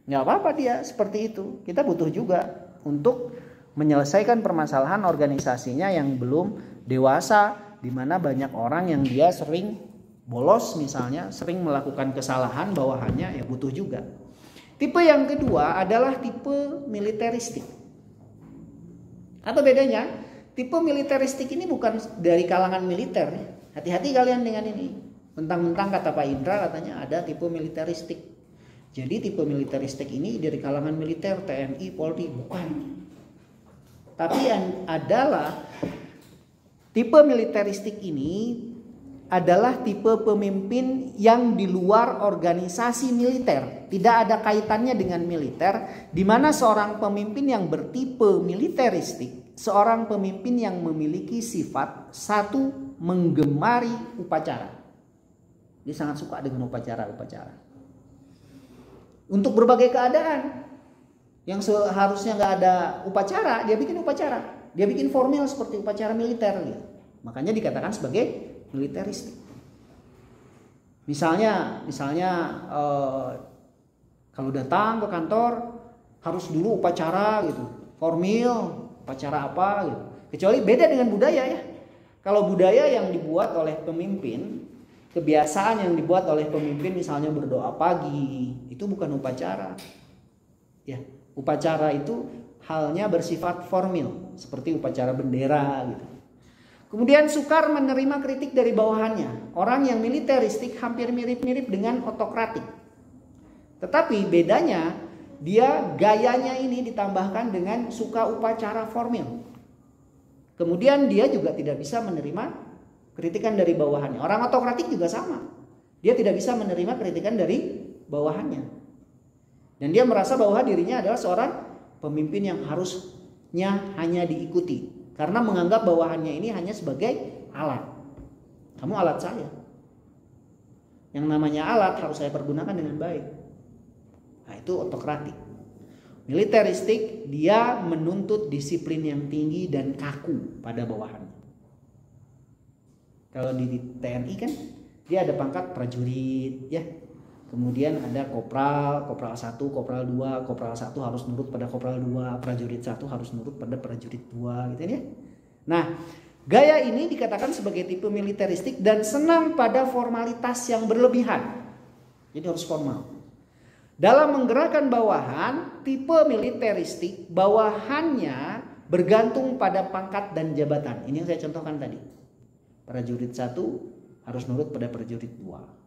Nggak apa-apa dia seperti itu. Kita butuh juga untuk menyelesaikan permasalahan organisasinya yang belum dewasa, di mana banyak orang yang dia sering bolos misalnya, sering melakukan kesalahan, bawahannya ya butuh juga. Tipe yang kedua adalah tipe militeristik. Apa bedanya? Tipe militeristik ini bukan dari kalangan militer. Hati-hati kalian dengan ini. Mentang-mentang kata Pak Indra katanya ada tipe militeristik. Jadi tipe militeristik ini dari kalangan militer, TNI, Polri, bukan. Tapi yang adalah tipe militeristik ini adalah tipe pemimpin yang di luar organisasi militer, tidak ada kaitannya dengan militer, di mana seorang pemimpin yang bertipe militeristik, seorang pemimpin yang memiliki sifat satu, menggemari upacara. Dia sangat suka dengan upacara-upacara. Untuk berbagai keadaan yang seharusnya nggak ada upacara, dia bikin upacara, dia bikin formal seperti upacara militer gitu. Makanya dikatakan sebagai militeristik. Misalnya kalau datang ke kantor harus dulu upacara gitu, formal, upacara apa gitu. Kecuali beda dengan budaya ya. Kalau budaya yang dibuat oleh pemimpin, kebiasaan yang dibuat oleh pemimpin misalnya berdoa pagi, itu bukan upacara. Ya, upacara itu halnya bersifat formal, seperti upacara bendera gitu. Kemudian sukar menerima kritik dari bawahannya. Orang yang militeristik hampir mirip-mirip dengan otokratik. Tetapi bedanya dia gayanya ini ditambahkan dengan suka upacara formal. Kemudian dia juga tidak bisa menerima kritikan dari bawahannya. Orang otokratik juga sama. Dia tidak bisa menerima kritikan dari bawahannya. Dan dia merasa bahwa dirinya adalah seorang pemimpin yang harusnya hanya diikuti. Karena menganggap bawahannya ini hanya sebagai alat. Kamu alat saya. Yang namanya alat harus saya pergunakan dengan baik. Nah, itu otokratik. Militeristik, dia menuntut disiplin yang tinggi dan kaku pada bawahannya. Kalau di TNI kan dia ada pangkat prajurit ya. Kemudian ada kopral 1, kopral 2, kopral 1 harus nurut pada kopral 2, prajurit 1 harus nurut pada prajurit 2 gitu ya. Nah, gaya ini dikatakan sebagai tipe militeristik dan senang pada formalitas yang berlebihan. Jadi harus formal. Dalam menggerakkan bawahan, tipe militeristik bawahannya bergantung pada pangkat dan jabatan. Ini yang saya contohkan tadi. Prajurit 1 harus nurut pada prajurit 2.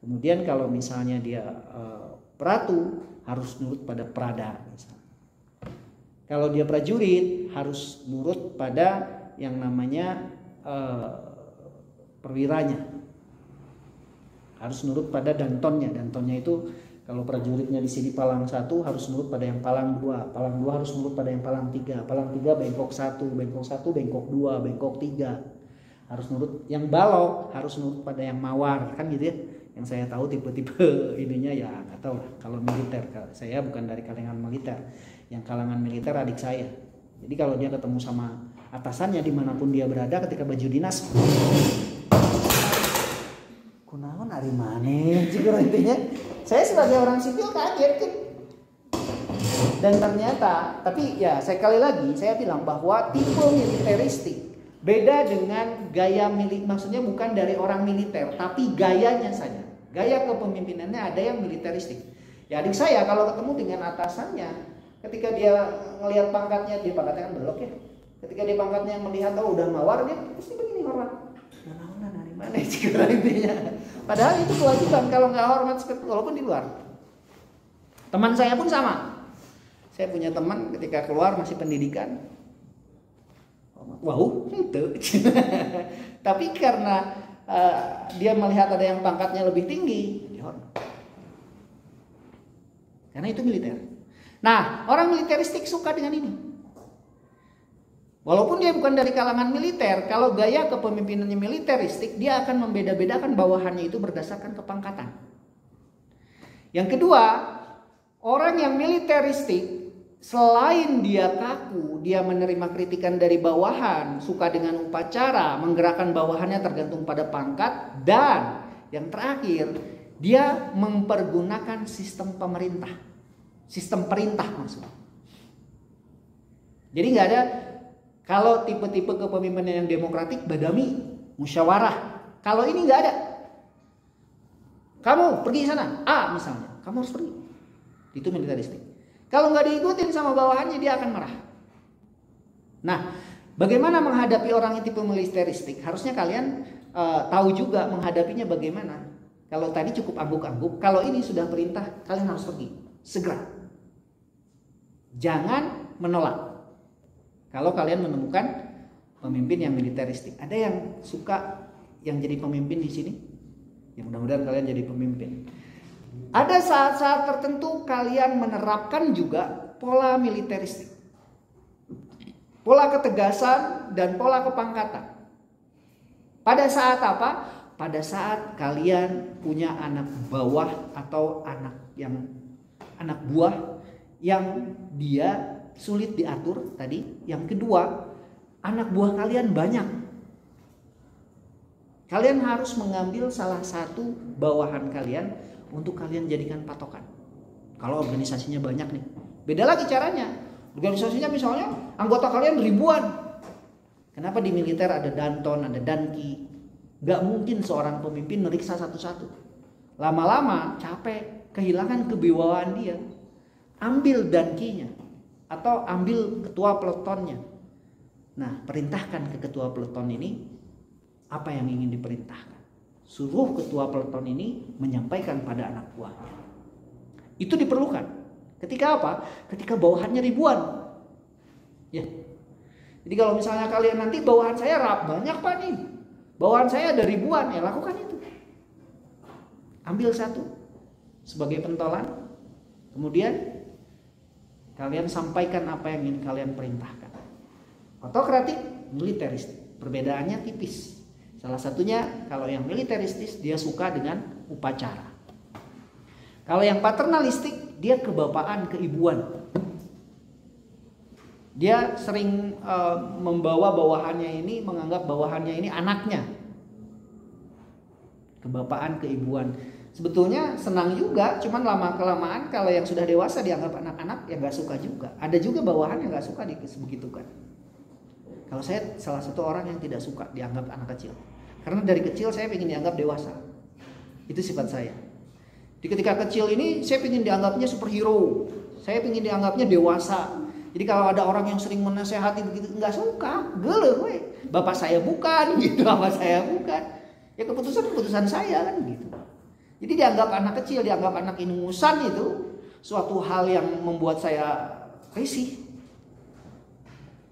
Kemudian kalau misalnya dia pratu harus nurut pada prada misalnya. Kalau dia prajurit harus nurut pada yang namanya perwiranya. Harus nurut pada dantonnya. Dantonnya itu kalau prajuritnya di sini palang 1 harus nurut pada yang palang 2. Palang 2 harus nurut pada yang palang 3. Palang 3 bengkok 1, bengkok 1, bengkok 2, bengkok 3. Harus nurut yang balok, harus nurut pada yang mawar kan gitu ya. Yang saya tahu tipe-tipe ininya ya nggak tahu lah. Kalau militer, saya bukan dari kalangan militer. Yang kalangan militer adik saya. Jadi kalau dia ketemu sama atasannya dimanapun dia berada ketika baju dinas, kunaon ari maneh jika intinya. Saya sebagai orang sipil kaget kan. Dan ternyata, tapi ya sekali lagi saya bilang bahwa tipe militeristik beda dengan gaya milik, maksudnya bukan dari orang militer, tapi gayanya saja. Gaya kepemimpinannya ada yang militeristik. Ya adik saya kalau ketemu dengan atasannya, ketika dia ngelihat pangkatnya, dia pangkatnya kan belok ya. Ketika dia pangkatnya melihat oh udah mawar, dia pasti begini hormat. Nah dari mana sih intinya? Padahal itu kewajiban kalau nggak hormat walaupun di luar. Teman saya pun sama. Saya punya teman ketika keluar masih pendidikan. Wow, itu. Tapi karena dia melihat ada yang pangkatnya lebih tinggi, dihormat. Karena itu militer. Nah, orang militeristik suka dengan ini. Walaupun dia bukan dari kalangan militer, kalau gaya kepemimpinannya militeristik, dia akan membeda-bedakan bawahannya itu berdasarkan kepangkatan. Yang kedua, orang yang militeristik, selain dia kaku, dia menerima kritikan dari bawahan, suka dengan upacara, menggerakkan bawahannya tergantung pada pangkat, dan yang terakhir, dia mempergunakan sistem pemerintah. Sistem perintah maksudnya. Jadi nggak ada, kalau tipe-tipe kepemimpinan yang demokratik, badami, musyawarah. Kalau ini nggak ada. Kamu pergi sana, A misalnya, kamu harus pergi. Itu militeristik. Kalau nggak diikutin sama bawahannya dia akan marah. Nah, Bagaimana menghadapi orang yang tipe militeristik? Harusnya kalian tahu juga menghadapinya bagaimana. Kalau tadi cukup angguk-angguk, kalau ini sudah perintah, kalian harus pergi segera. Jangan menolak. Kalau kalian menemukan pemimpin yang militeristik, ada yang suka yang jadi pemimpin di sini? Ya mudah-mudahan kalian jadi pemimpin. Ada saat-saat tertentu kalian menerapkan juga pola militeristik. Pola ketegasan dan pola kepangkatan. Pada saat apa? Pada saat kalian punya anak bawah atau anak buah yang dia sulit diatur tadi. Yang kedua, anak buah kalian banyak. Kalian harus mengambil salah satu bawahan kalian untuk kalian jadikan patokan. Kalau organisasinya banyak nih, beda lagi caranya. Organisasinya misalnya anggota kalian ribuan. Kenapa di militer ada danton, ada danki? Gak mungkin seorang pemimpin meriksa satu-satu. Lama-lama capek, kehilangan kewibawaan dia. Ambil dankinya atau ambil ketua peletonnya. Nah, perintahkan ke ketua peleton ini apa yang ingin diperintahkan. Suruh ketua peleton ini menyampaikan pada anak buahnya. Itu diperlukan. Ketika apa? Ketika bawahannya ribuan. Ya. Jadi kalau misalnya kalian nanti bawahan saya banyak Pak nih. Bawahan saya ada ribuan, ya lakukan itu. Ambil satu sebagai pentolan. Kemudian kalian sampaikan apa yang ingin kalian perintahkan. Otokratik, militeristik. Perbedaannya tipis. Salah satunya kalau yang militeristis dia suka dengan upacara. Kalau yang paternalistik dia kebapaan, keibuan. Dia sering membawa bawahannya ini, menganggap bawahannya ini anaknya. Kebapaan, keibuan. Sebetulnya senang juga, cuman lama-kelamaan kalau yang sudah dewasa dianggap anak-anak ya gak suka juga. Ada juga bawahan yang gak suka dibegitukan. Kalau saya salah satu orang yang tidak suka dianggap anak kecil. Karena dari kecil saya ingin dianggap dewasa. Itu sifat saya. Di ketika kecil ini saya ingin dianggapnya superhero. Saya ingin dianggapnya dewasa. Jadi kalau ada orang yang sering menasehati begitu nggak suka, gele we. Bapak saya bukan gitu, bapak saya bukan. Ya keputusan saya kan gitu. Jadi dianggap anak kecil, dianggap anak ingusan itu suatu hal yang membuat saya risih.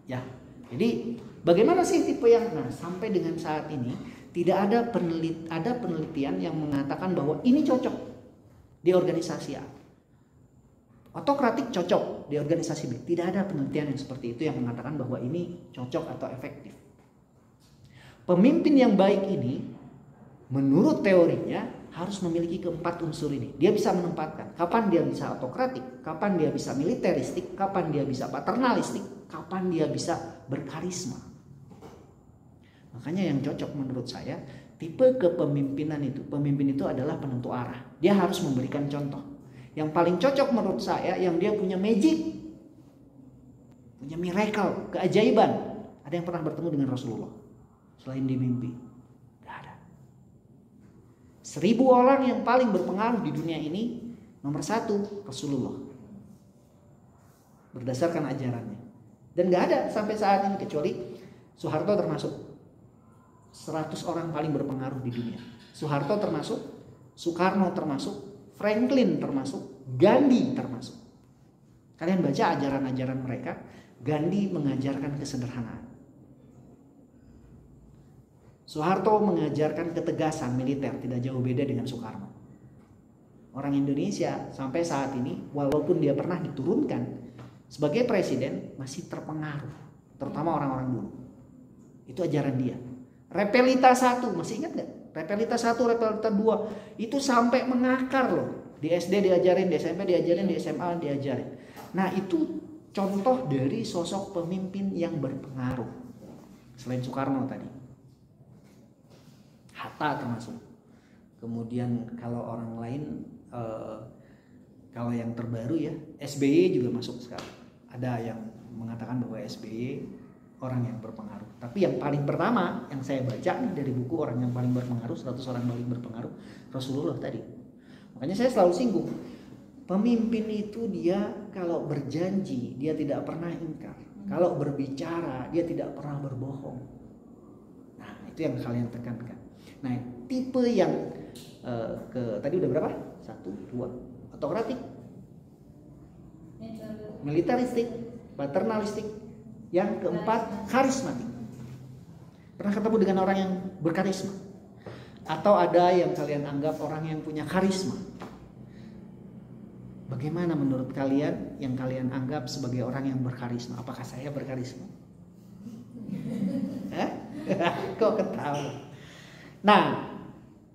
Ya. Jadi bagaimana sih tipe yang sampai dengan saat ini tidak ada penelitian yang mengatakan bahwa ini cocok di organisasi A. Otokratik cocok di organisasi B. Tidak ada penelitian yang seperti itu yang mengatakan bahwa ini cocok atau efektif. Pemimpin yang baik ini menurut teorinya harus memiliki keempat unsur ini. Dia bisa menempatkan kapan dia bisa otokratik, kapan dia bisa militeristik, kapan dia bisa paternalistik, kapan dia bisa berkarisma. Makanya yang cocok menurut saya tipe kepemimpinan itu, pemimpin itu adalah penentu arah. Dia harus memberikan contoh. Yang paling cocok menurut saya yang dia punya magic, punya miracle, keajaiban. Ada yang pernah bertemu dengan Rasulullah selain di mimpi? Gak ada. 1000 orang yang paling berpengaruh di dunia ini, nomor 1 Rasulullah. Berdasarkan ajarannya. Dan gak ada sampai saat ini kecuali Soeharto termasuk 100 orang paling berpengaruh di dunia. Soeharto termasuk, Soekarno termasuk, Franklin termasuk, Gandhi termasuk. Kalian baca ajaran-ajaran mereka, Gandhi mengajarkan kesederhanaan. Soeharto mengajarkan ketegasan militer, tidak jauh beda dengan Soekarno. Orang Indonesia sampai saat ini, walaupun dia pernah diturunkan sebagai presiden, masih terpengaruh, terutama orang-orang dulu. Itu ajaran dia. Repelita 1, masih ingat gak? Repelita 1, Repelita 2 itu sampai mengakar loh. Di SD diajarin, di SMP diajarin, di SMA diajarin. Nah itu contoh dari sosok pemimpin yang berpengaruh. Selain Soekarno tadi, Hatta termasuk. Kemudian kalau orang lain, kalau yang terbaru ya SBY juga masuk sekarang. Ada yang mengatakan bahwa SBY orang yang berpengaruh. Tapi yang paling pertama yang saya baca nih dari buku orang yang paling berpengaruh, 100 orang paling berpengaruh, Rasulullah tadi. Makanya saya selalu singgung, pemimpin itu dia kalau berjanji dia tidak pernah ingkar. Kalau berbicara dia tidak pernah berbohong. Nah, itu yang kalian tekankan. Nah, tipe yang tadi udah berapa? 1, 2. Autokratik, militaristik, paternalistik. Yang keempat, karismatik. Pernah ketemu dengan orang yang berkarisma? Atau ada yang kalian anggap orang yang punya karisma? Bagaimana menurut kalian yang kalian anggap sebagai orang yang berkarisma? Apakah saya berkarisma? Kok ketawa? Nah,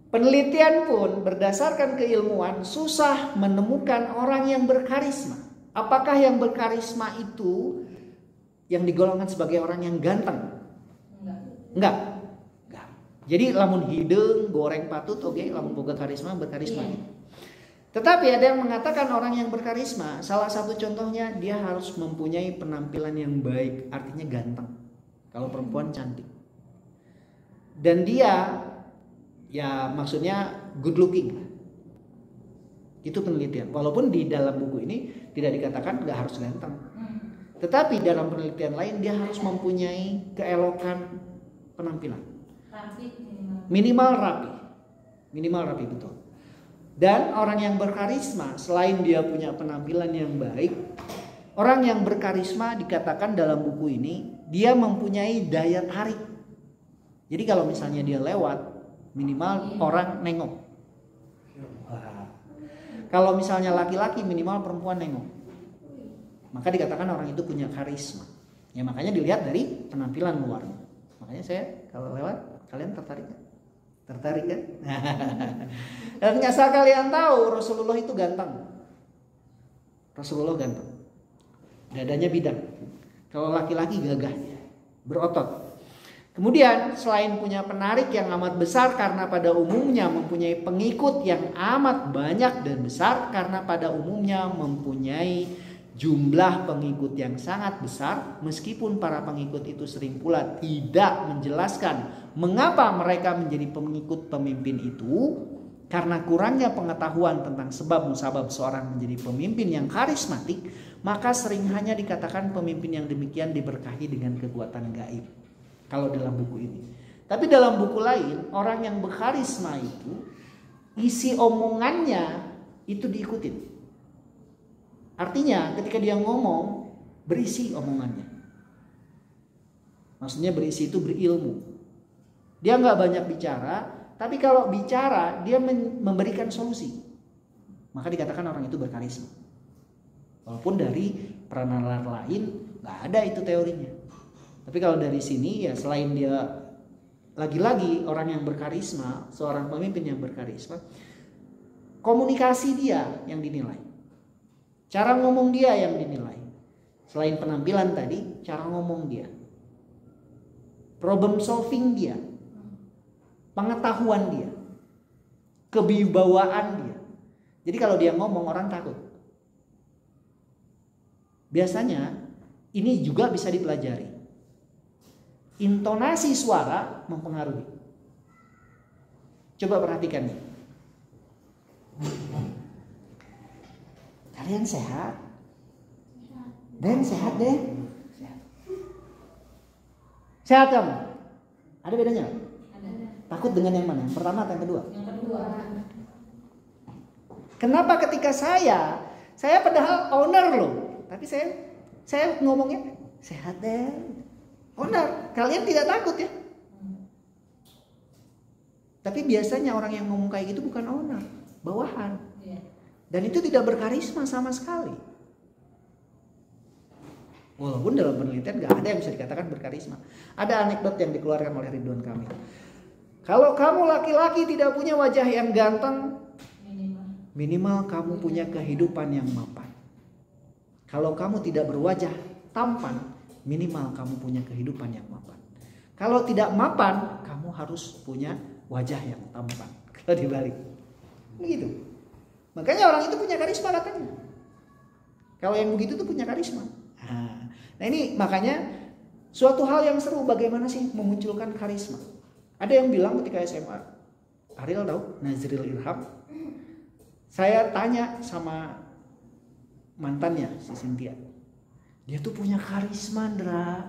penelitian pun berdasarkan keilmuan susah menemukan orang yang berkarisma. Apakah yang berkarisma itu yang digolongkan sebagai orang yang ganteng? Enggak. Jadi lamun hidung goreng patut oke, lamun boga karisma berkarisma. Tetapi ada yang mengatakan orang yang berkarisma, salah satu contohnya dia harus mempunyai penampilan yang baik, artinya ganteng. Kalau perempuan cantik. Dan dia ya maksudnya good looking. Itu penelitian. Walaupun di dalam buku ini tidak dikatakan nggak harus ganteng. Tetapi dalam penelitian lain dia harus mempunyai keelokan penampilan. Minimal rapi. Minimal rapi, betul. Dan orang yang berkarisma selain dia punya penampilan yang baik, orang yang berkarisma dikatakan dalam buku ini dia mempunyai daya tarik. Jadi kalau misalnya dia lewat, minimal orang nengok. Wah. Kalau misalnya laki-laki, minimal perempuan nengok. Maka dikatakan orang itu punya karisma. Ya makanya dilihat dari penampilan luarnya. Makanya saya kalau lewat, kalian tertarik kan? Tertarik kan? Dan asal kalian tahu Rasulullah itu ganteng. Rasulullah ganteng. Dadanya bidang. Kalau laki-laki gagah, berotot. Kemudian selain punya penarik yang amat besar karena pada umumnya mempunyai pengikut yang amat banyak dan besar karena pada umumnya mempunyai jumlah pengikut yang sangat besar, meskipun para pengikut itu sering pula tidak menjelaskan mengapa mereka menjadi pengikut pemimpin itu, karena kurangnya pengetahuan tentang sebab musabab seorang menjadi pemimpin yang karismatik, maka sering hanya dikatakan pemimpin yang demikian diberkahi dengan kekuatan gaib. Kalau dalam buku ini. Tapi dalam buku lain, orang yang berkarisma itu isi omongannya itu diikutin. Artinya ketika dia ngomong berisi omongannya. Maksudnya berisi itu berilmu. Dia nggak banyak bicara, tapi kalau bicara dia memberikan solusi. Maka dikatakan orang itu berkarisma. Walaupun dari peranan lain nggak ada itu teorinya. Tapi kalau dari sini ya selain dia lagi-lagi orang yang berkarisma, seorang pemimpin yang berkarisma, komunikasi dia yang dinilai. Cara ngomong dia yang dinilai. Selain penampilan tadi, cara ngomong dia. Problem solving dia. Pengetahuan dia. Kewibawaan dia. Jadi kalau dia ngomong orang takut. Biasanya ini juga bisa dipelajari. Intonasi suara mempengaruhi. Coba perhatikan nih. Kalian sehat? Den sehat deh. Sehat kamu? Ada bedanya? Ada. Takut dengan yang mana? Yang pertama atau yang kedua? Yang kedua. Kenapa ketika saya padahal owner loh, tapi saya ngomongnya sehat deh. Owner, kalian tidak takut ya? Tapi biasanya orang yang ngomong kayak gitu bukan owner, bawahan. Dan itu tidak berkarisma sama sekali. Walaupun dalam penelitian gak ada yang bisa dikatakan berkarisma. Ada anekdot yang dikeluarkan oleh Ridwan Kamil. Kalau kamu laki-laki tidak punya wajah yang ganteng, minimal kamu punya kehidupan yang mapan. Kalau kamu tidak berwajah tampan, minimal kamu punya kehidupan yang mapan. Kalau tidak mapan, kamu harus punya wajah yang tampan. Kalau dibalik, begitu. Makanya orang itu punya karisma katanya. Kalau yang begitu tuh punya karisma. Nah ini makanya suatu hal yang seru bagaimana sih memunculkan karisma. Ada yang bilang ketika SMA, Ariel tahu Nazril Irham. Saya tanya sama mantannya si Cynthia. Dia tuh punya karisma, Ndra.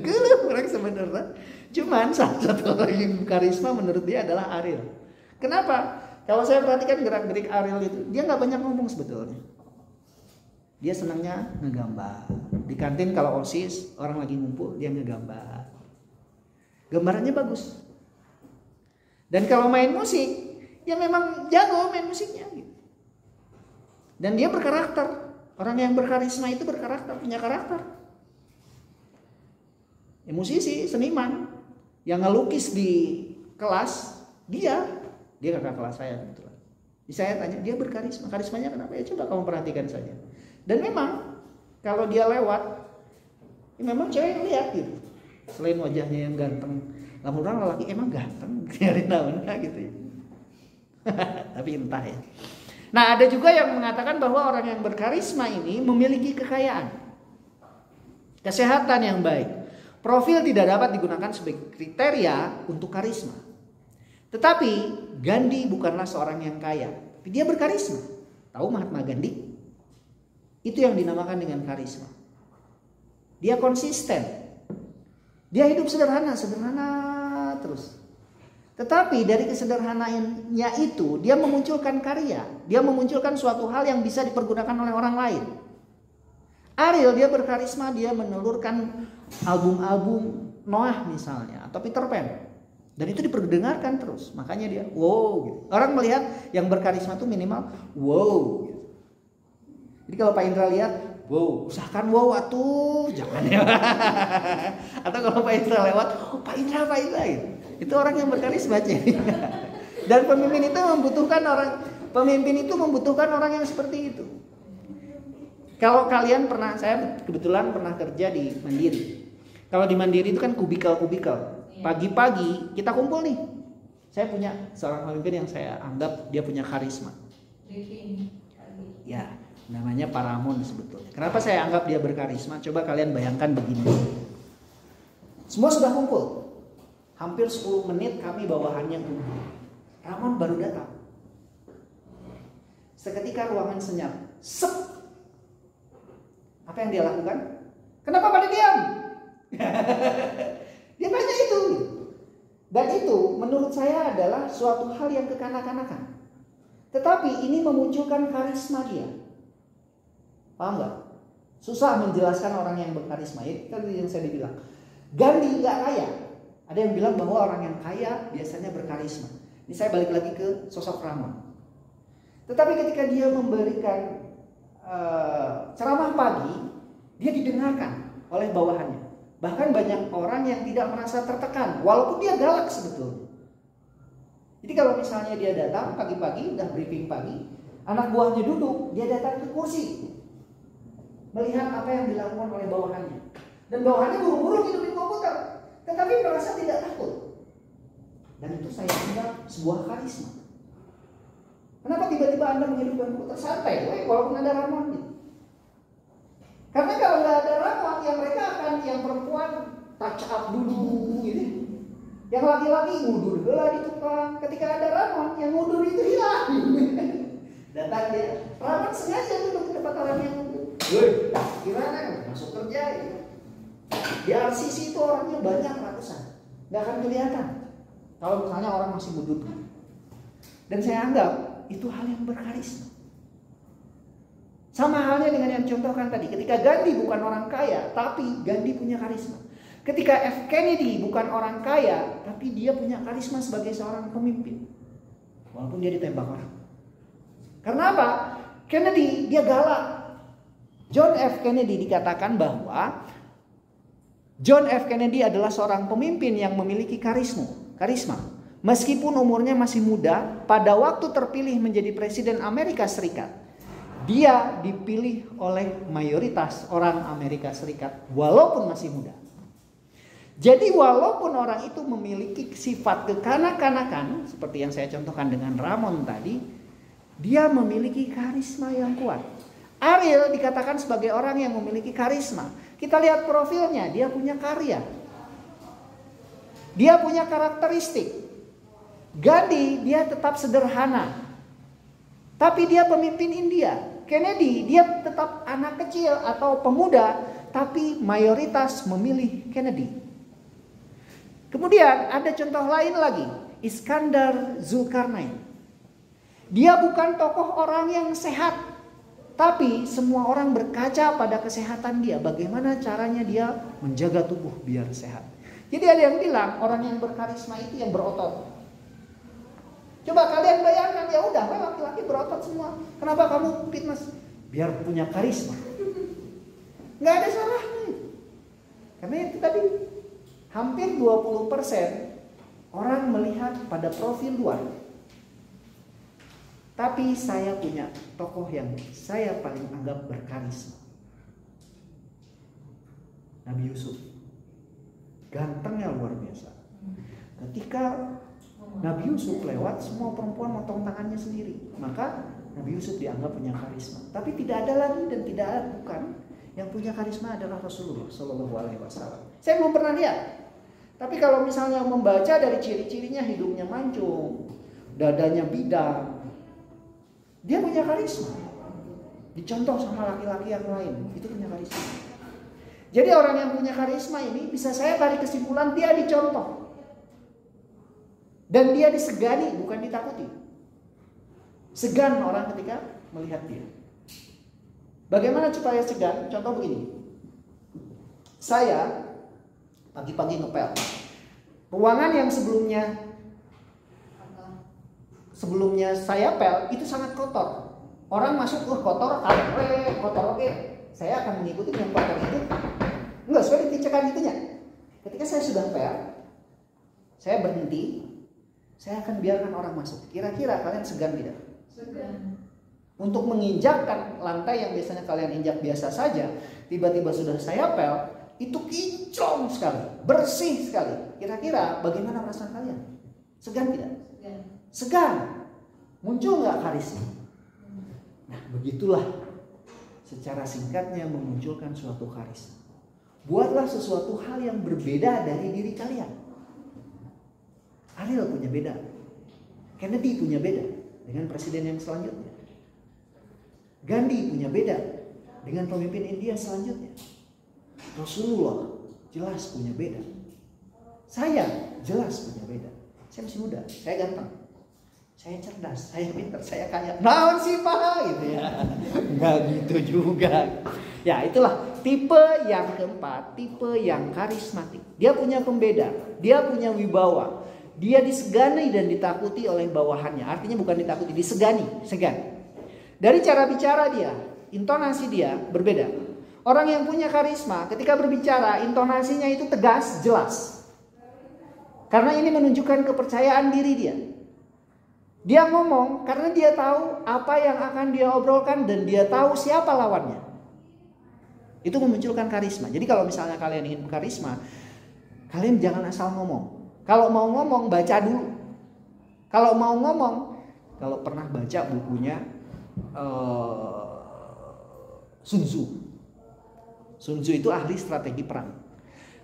Gelap orang sebenarnya. Cuman salah satu orang yang karisma menurut dia adalah Ariel. Kenapa? Kalau saya perhatikan gerak-gerik Ariel itu, dia nggak banyak ngomong sebetulnya. Dia senangnya ngegambar. Di kantin kalau OSIS, orang lagi ngumpul, dia ngegambar. Gambarannya bagus. Dan kalau main musik, ya memang jago main musiknya. Gitu. Dan dia berkarakter. Orang yang berkarisma itu berkarakter, punya karakter. Ya, musisi, seniman yang ngelukis di kelas, dia kakak kelas saya kebetulan. Saya tanya, dia berkarisma. Karismanya kenapa? Ya coba kamu perhatikan saja. Dan memang kalau dia lewat, ya memang cewek lihat gitu. Selain wajahnya yang ganteng, lamun orang lelaki emang ganteng, dari naonnya gitu ya. Tapi entah ya. Nah, ada juga yang mengatakan bahwa orang yang berkarisma ini memiliki kekayaan, kesehatan yang baik. Profil tidak dapat digunakan sebagai kriteria untuk karisma. Tetapi Gandhi bukanlah seorang yang kaya, tapi dia berkarisma. Tahu Mahatma Gandhi? Itu yang dinamakan dengan karisma. Dia konsisten. Dia hidup sederhana terus. Tetapi dari kesederhanaannya itu, dia memunculkan karya. Dia memunculkan suatu hal yang bisa dipergunakan oleh orang lain. Ariel, dia berkarisma, dia menelurkan album-album Noah misalnya, atau Peter Pan. Dan itu diperdengarkan terus. Makanya dia, wow gitu. Orang melihat yang berkarisma itu minimal, wow gitu. Jadi kalau Pak Indra lihat, wow, usahakan wow atuh, jangan ya. Atau kalau Pak Indra lewat, oh Pak Indra gitu. Itu orang yang berkarisma. Dan pemimpin itu membutuhkan orang yang seperti itu. Kalau kalian saya kebetulan pernah kerja di Mandiri. Kalau di Mandiri itu kan kubikel. Pagi-pagi kita kumpul nih. Saya punya seorang pemimpin yang saya anggap dia punya karisma. Ya, namanya Pak Ramon sebetulnya. Kenapa saya anggap dia berkarisma? Coba kalian bayangkan begini. Semua sudah kumpul. Hampir 10 menit kami bawahannya kumpul. Ramon baru datang. Seketika ruangan senyap. Sep. Apa yang dia lakukan? Kenapa pada diam? Dia tanya itu. Dan itu menurut saya adalah suatu hal yang kekanak-kanakan. Tetapi ini memunculkan karisma dia. Paham gak? Susah menjelaskan orang yang berkarisma. Itu tadi yang saya bilang. Gandhi gak kaya. Ada yang bilang bahwa orang yang kaya biasanya berkarisma. Ini saya balik lagi ke sosok Ramon. Tetapi ketika dia memberikan ceramah pagi, dia didengarkan oleh bawahannya. Bahkan banyak orang yang tidak merasa tertekan, walaupun dia galak sebetulnya. Jadi kalau misalnya dia datang pagi-pagi, udah briefing pagi, anak buahnya duduk, dia datang ke kursi, melihat apa yang dilakukan oleh bawahannya. Dan bawahannya buru-buru hidupin komputer, tetapi merasa tidak takut. Dan itu saya anggap sebuah karisma. Kenapa tiba-tiba Anda menghidupkan komputer? Santai, walaupun ada Ramon gitu. Karena kalau nggak ada Ramon, yang mereka akan yang perempuan touch up dulu gitu. Yang laki-laki ngudur heula di tukang. Ketika ada Ramon, yang ngudur itu hilang. Datang dia, Ramon sengaja duduk di tempat orang yang ngudur. Woi, gimana? Masuk kerja ya. Di RCC itu orangnya banyak ratusan, nggak akan kelihatan kalau misalnya orang masih duduk. Dan saya anggap itu hal yang berkarisma. Sama halnya dengan yang contohkan tadi. Ketika Gandhi bukan orang kaya, tapi Gandhi punya karisma. Ketika F. Kennedy bukan orang kaya, tapi dia punya karisma sebagai seorang pemimpin. Walaupun dia ditembak orang. Karena apa? Kennedy dia galak. John F. Kennedy dikatakan bahwa John F. Kennedy adalah seorang pemimpin yang memiliki karisma. Meskipun umurnya masih muda, pada waktu terpilih menjadi presiden Amerika Serikat, dia dipilih oleh mayoritas orang Amerika Serikat walaupun masih muda. Jadi walaupun orang itu memiliki sifat kekanak-kanakan, seperti yang saya contohkan dengan Ramon tadi, dia memiliki karisma yang kuat. Ariel dikatakan sebagai orang yang memiliki karisma. Kita lihat profilnya, dia punya karya. Dia punya karakteristik. Gandhi, dia tetap sederhana. Tapi dia pemimpin India. Kennedy, dia tetap anak kecil atau pemuda tapi mayoritas memilih Kennedy. Kemudian ada contoh lain lagi, Iskandar Zulkarnain. Dia bukan tokoh orang yang sehat, tapi semua orang berkaca pada kesehatan dia. Bagaimana caranya dia menjaga tubuh biar sehat. Jadi ada yang bilang orang yang berkarisma itu yang berotot. Coba kalian bayangkan, ya udah laki-laki berotot semua. Kenapa kamu fitness? Biar punya karisma. Nggak ada salahnya. Karena itu tadi hampir 20% orang melihat pada profil luar. Tapi saya punya tokoh yang saya paling anggap berkarisma. Nabi Yusuf. Gantengnya luar biasa. Ketika Nabi Yusuf lewat, semua perempuan motong tangannya sendiri. Maka Nabi Yusuf dianggap punya karisma. Tapi tidak ada lagi dan tidak ada, bukan. Yang punya karisma adalah Rasulullah Shallallahu Alaihi Wasallam. Saya belum pernah lihat. Tapi kalau misalnya membaca dari ciri-cirinya, hidungnya mancung, dadanya bidang, dia punya karisma. Dicontoh sama laki-laki yang lain, itu punya karisma. Jadi orang yang punya karisma ini bisa saya tarik kesimpulan dia dicontoh. Dan dia disegani, bukan ditakuti. Segan orang ketika melihat dia. Bagaimana supaya segan? Contoh begini. Saya pagi-pagi ngepel. Ruangan yang sebelumnya saya pel itu sangat kotor. Orang masuk kotor, kotor, oke. Saya akan mengikuti yang kotor itu. Enggak, sudah diticekan itunya. Ketika saya sudah pel, saya berhenti. Saya akan biarkan orang masuk. Kira-kira kalian segan tidak? Segan. Untuk menginjakkan lantai yang biasanya kalian injak biasa saja, tiba-tiba sudah saya pel, itu kinclong sekali, bersih sekali. Kira-kira bagaimana perasaan kalian? Segan tidak? Segan. Segan. Muncul nggak karisma? Nah, begitulah secara singkatnya memunculkan suatu karisma. Buatlah sesuatu hal yang berbeda dari diri kalian. Ariel punya beda, Kennedy punya beda dengan presiden yang selanjutnya, Gandhi punya beda dengan pemimpin India selanjutnya, Rasulullah jelas punya beda, saya jelas punya beda. Saya masih muda, saya ganteng, saya cerdas, saya pintar, saya kaya. Naon sih Pak gitu ya. Enggak gitu juga. Ya, itulah tipe yang keempat, tipe yang karismatik. Dia punya pembeda, dia punya wibawa. Dia disegani dan ditakuti oleh bawahannya. Artinya bukan ditakuti, disegani, segan. Dari cara bicara dia, intonasi dia berbeda. Orang yang punya karisma ketika berbicara, intonasinya itu tegas, jelas. Karena ini menunjukkan kepercayaan diri dia. Dia ngomong karena dia tahu apa yang akan dia obrolkan dan dia tahu siapa lawannya. Itu memunculkan karisma. Jadi kalau misalnya kalian ingin karisma, kalian jangan asal ngomong. Kalau mau ngomong, baca dulu. Kalau mau ngomong, kalau pernah baca bukunya Sun Tzu. Sun Tzu itu ahli strategi perang.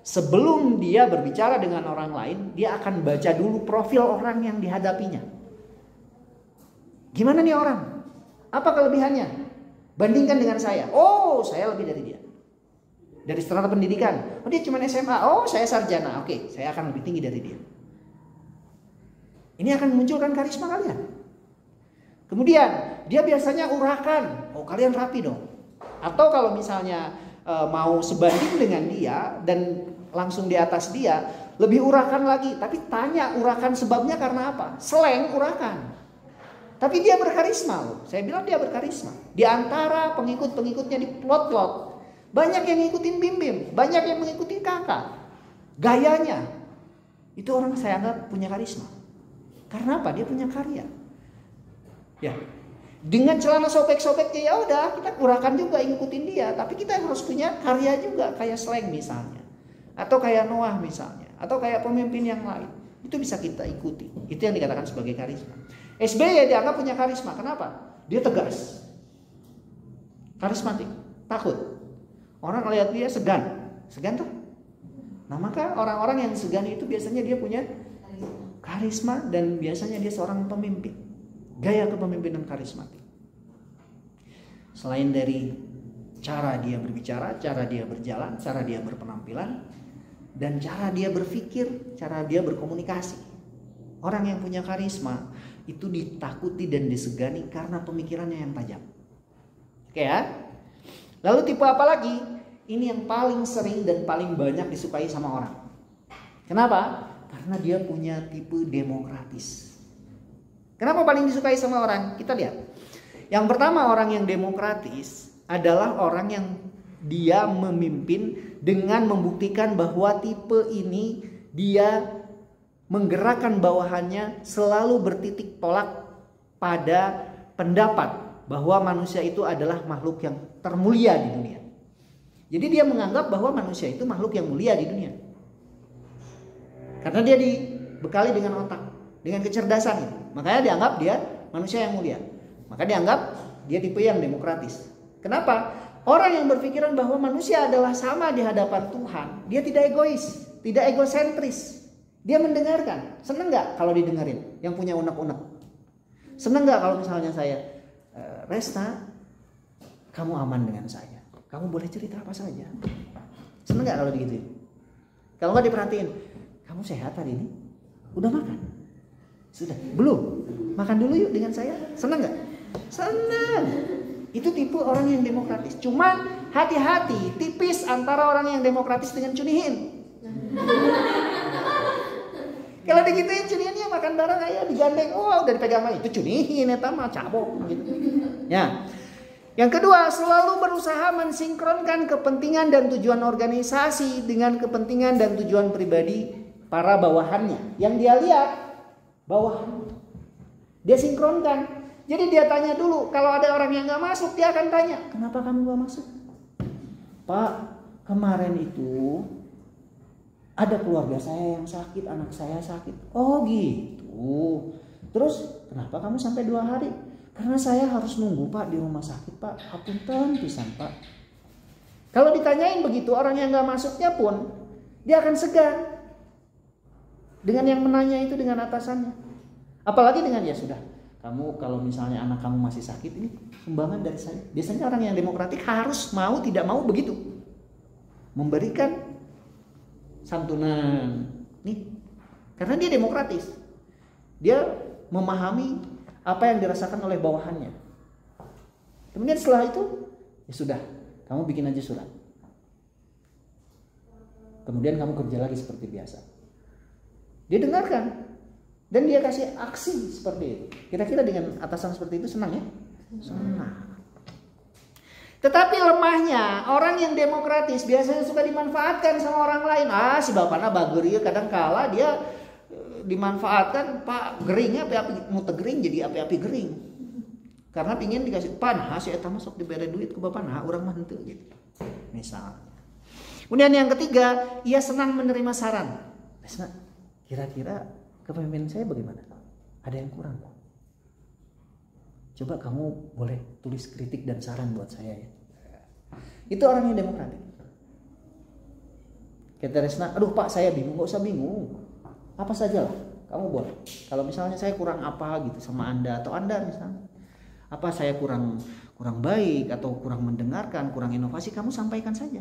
Sebelum dia berbicara dengan orang lain, dia akan baca dulu profil orang yang dihadapinya. Gimana nih orang? Apa kelebihannya? Bandingkan dengan saya. Oh, saya lebih dari dia. Dari strata pendidikan, oh dia cuma SMA, oh saya sarjana, oke, saya akan lebih tinggi dari dia. Ini akan memunculkan karisma kalian. Kemudian dia biasanya urakan, oh kalian rapi dong. Atau kalau misalnya mau sebanding dengan dia dan langsung di atas dia, lebih urakan lagi. Tapi tanya urakan sebabnya karena apa? Slang urakan. Tapi dia berkarisma loh. Saya bilang dia berkarisma. Di antara pengikut-pengikutnya di plot-plot, banyak yang ngikutin Bim-Bim, banyak yang mengikuti kakak. Gayanya itu orang saya anggap punya karisma. Karena apa? Dia punya karya. Ya. Dengan celana sobek-sobeknya ya udah kita urakan juga ngikutin dia, tapi kita harus punya karya juga kayak Slang misalnya. Atau kayak Noah misalnya, atau kayak pemimpin yang lain. Itu bisa kita ikuti. Itu yang dikatakan sebagai karisma. SBY dianggap punya karisma. Kenapa? Dia tegas. Karismatik, takut. Orang lihat dia segan. Segan tuh. Nah maka orang-orang yang segan itu biasanya dia punya karisma dan biasanya dia seorang pemimpin. Gaya kepemimpinan karismatik. Selain dari Cara dia berbicara, cara dia berjalan, cara dia berpenampilan, dan cara dia berpikir, cara dia berkomunikasi. Orang yang punya karisma itu ditakuti dan disegani karena pemikirannya yang tajam. Oke ya. Lalu tipe apa lagi? Ini yang paling sering dan paling banyak disukai sama orang. Kenapa? Karena dia punya tipe demokratis. Kenapa paling disukai sama orang? Kita lihat. Yang pertama, orang yang demokratis adalah orang yang dia memimpin dengan membuktikan bahwa tipe ini dia menggerakkan bawahannya selalu bertitik tolak pada pendapat bahwa manusia itu adalah makhluk yang termulia di dunia. Jadi dia menganggap bahwa manusia itu makhluk yang mulia di dunia. Karena dia dibekali dengan otak, dengan kecerdasan itu. Makanya dianggap dia manusia yang mulia. Maka dianggap dia tipe yang demokratis. Kenapa? Orang yang berpikiran bahwa manusia adalah sama di hadapan Tuhan, dia tidak egois, tidak egosentris. Dia mendengarkan. Seneng nggak kalau didengerin? Yang punya unek-unek. Seneng nggak kalau misalnya saya, Resta, kamu aman dengan saya. Kamu boleh cerita apa saja. Seneng nggak kalau digituin? Kalau nggak diperhatiin, kamu sehat hari ini? Udah makan? Sudah? Belum? Makan dulu yuk dengan saya. Seneng nggak? Seneng. Itu tipe orang yang demokratis. Cuman hati-hati, tipis antara orang yang demokratis dengan cunihin. Kalau digituin cunihinnya makan bareng aja digandeng, udah dipegang lagi. Itu cunihin, eta mah cabok gitu. Ya. Yang kedua, selalu berusaha mensinkronkan kepentingan dan tujuan organisasi dengan kepentingan dan tujuan pribadi para bawahannya. Yang dia lihat bawahan, dia sinkronkan. Jadi dia tanya dulu, kalau ada orang yang gak masuk, dia akan tanya, kenapa kamu gak masuk? Pak, kemarin itu ada keluarga saya yang sakit, anak saya sakit. Oh gitu. Terus kenapa kamu sampai 2 hari? Karena saya harus nunggu Pak di rumah sakit Pak. Hapunten pisan Pak. Kalau ditanyain begitu, orang yang gak masuknya pun dia akan segan dengan yang menanya itu, dengan atasannya. Apalagi dengan ya sudah, kamu kalau misalnya anak kamu masih sakit, ini sumbangan dari saya. Biasanya orang yang demokratik harus mau tidak mau begitu, memberikan santunan nih, karena dia demokratis. Dia memahami apa yang dirasakan oleh bawahannya. Kemudian setelah itu ya sudah, kamu bikin aja surat. Kemudian kamu kerja lagi seperti biasa. Dia dengarkan dan dia kasih aksi seperti itu. Kira-kira dengan atasan seperti itu senang ya? Senang. Tetapi lemahnya orang yang demokratis biasanya suka dimanfaatkan sama orang lain. Si bapakna bager ieu kadang kala dia dimanfaatkan, Pak geringnya api-api muter gering jadi api-api gering. Karena pingin dikasih panah si eta mah sok dibere duit ke bapakna, urang mah henteu gitu. Misal. Kemudian yang ketiga, ia senang menerima saran. Kira-kira kepemimpinan saya bagaimana? Ada yang kurang. Coba kamu boleh tulis kritik dan saran buat saya ya. Itu orang yang demokratik. Kata Resna, aduh Pak saya bingung. Gak usah bingung. Apa saja lah, kamu boleh. Kalau misalnya saya kurang apa gitu sama Anda atau Anda misalnya, apa saya kurang baik atau kurang mendengarkan, kurang inovasi, kamu sampaikan saja.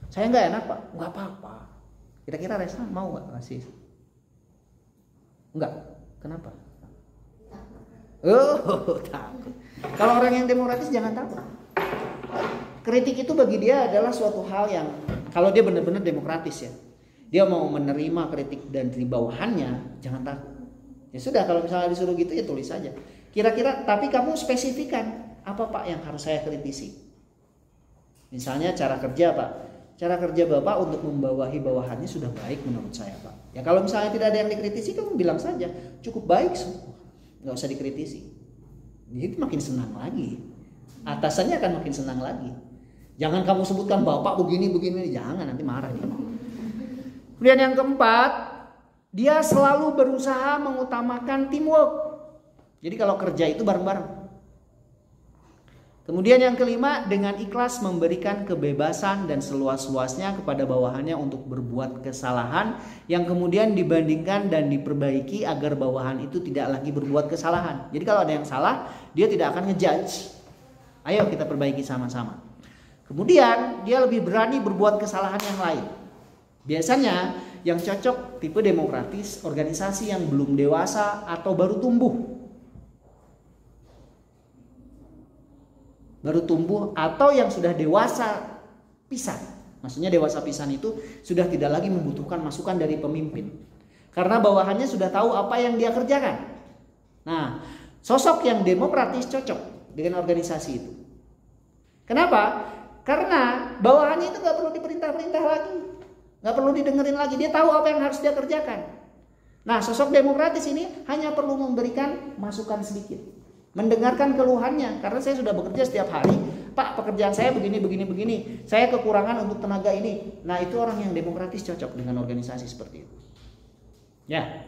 Saya nggak enak Pak, nggak apa-apa. Kira-kira Resna mau nggak kasih? Enggak. Kenapa? Takut. Kalau orang yang demokratis jangan takut. Kritik itu bagi dia adalah suatu hal yang kalau dia benar-benar demokratis ya, dia mau menerima kritik dari bawahannya, jangan takut. Ya sudah, kalau misalnya disuruh gitu ya tulis saja. Kira-kira, tapi kamu spesifikan apa Pak yang harus saya kritisi. Misalnya cara kerja Pak. Cara kerja Bapak untuk membawahi bawahannya sudah baik menurut saya Pak. Ya kalau misalnya tidak ada yang dikritisi, kamu bilang saja cukup baik semua, nggak usah dikritisi. Jadi makin senang lagi, atasannya akan makin senang lagi. Jangan kamu sebutkan Bapak begini, jangan nanti marah dia. Kemudian yang keempat, dia selalu berusaha mengutamakan teamwork. Jadi kalau kerja itu bareng-bareng. Kemudian yang kelima, dengan ikhlas memberikan kebebasan dan seluas-luasnya kepada bawahannya untuk berbuat kesalahan yang kemudian dibandingkan dan diperbaiki agar bawahan itu tidak lagi berbuat kesalahan. Jadi kalau ada yang salah, dia tidak akan ngejudge. Ayo kita perbaiki sama-sama. Kemudian dia lebih berani berbuat kesalahan yang lain. Biasanya yang cocok tipe demokratis, organisasi yang belum dewasa atau baru tumbuh. Baru tumbuh atau yang sudah dewasa pisan. Maksudnya dewasa pisan itu sudah tidak lagi membutuhkan masukan dari pemimpin. Karena bawahannya sudah tahu apa yang dia kerjakan. Nah, sosok yang demokratis cocok dengan organisasi itu. Kenapa? Karena bawahannya itu gak perlu diperintah-perintah lagi. Gak perlu didengerin lagi. Dia tahu apa yang harus dia kerjakan. Nah, sosok demokratis ini hanya perlu memberikan masukan sedikit. Mendengarkan keluhannya. Karena saya sudah bekerja setiap hari. Pak, pekerjaan saya begini. Saya kekurangan untuk tenaga ini. Nah, itu orang yang demokratis cocok dengan organisasi seperti itu. Ya.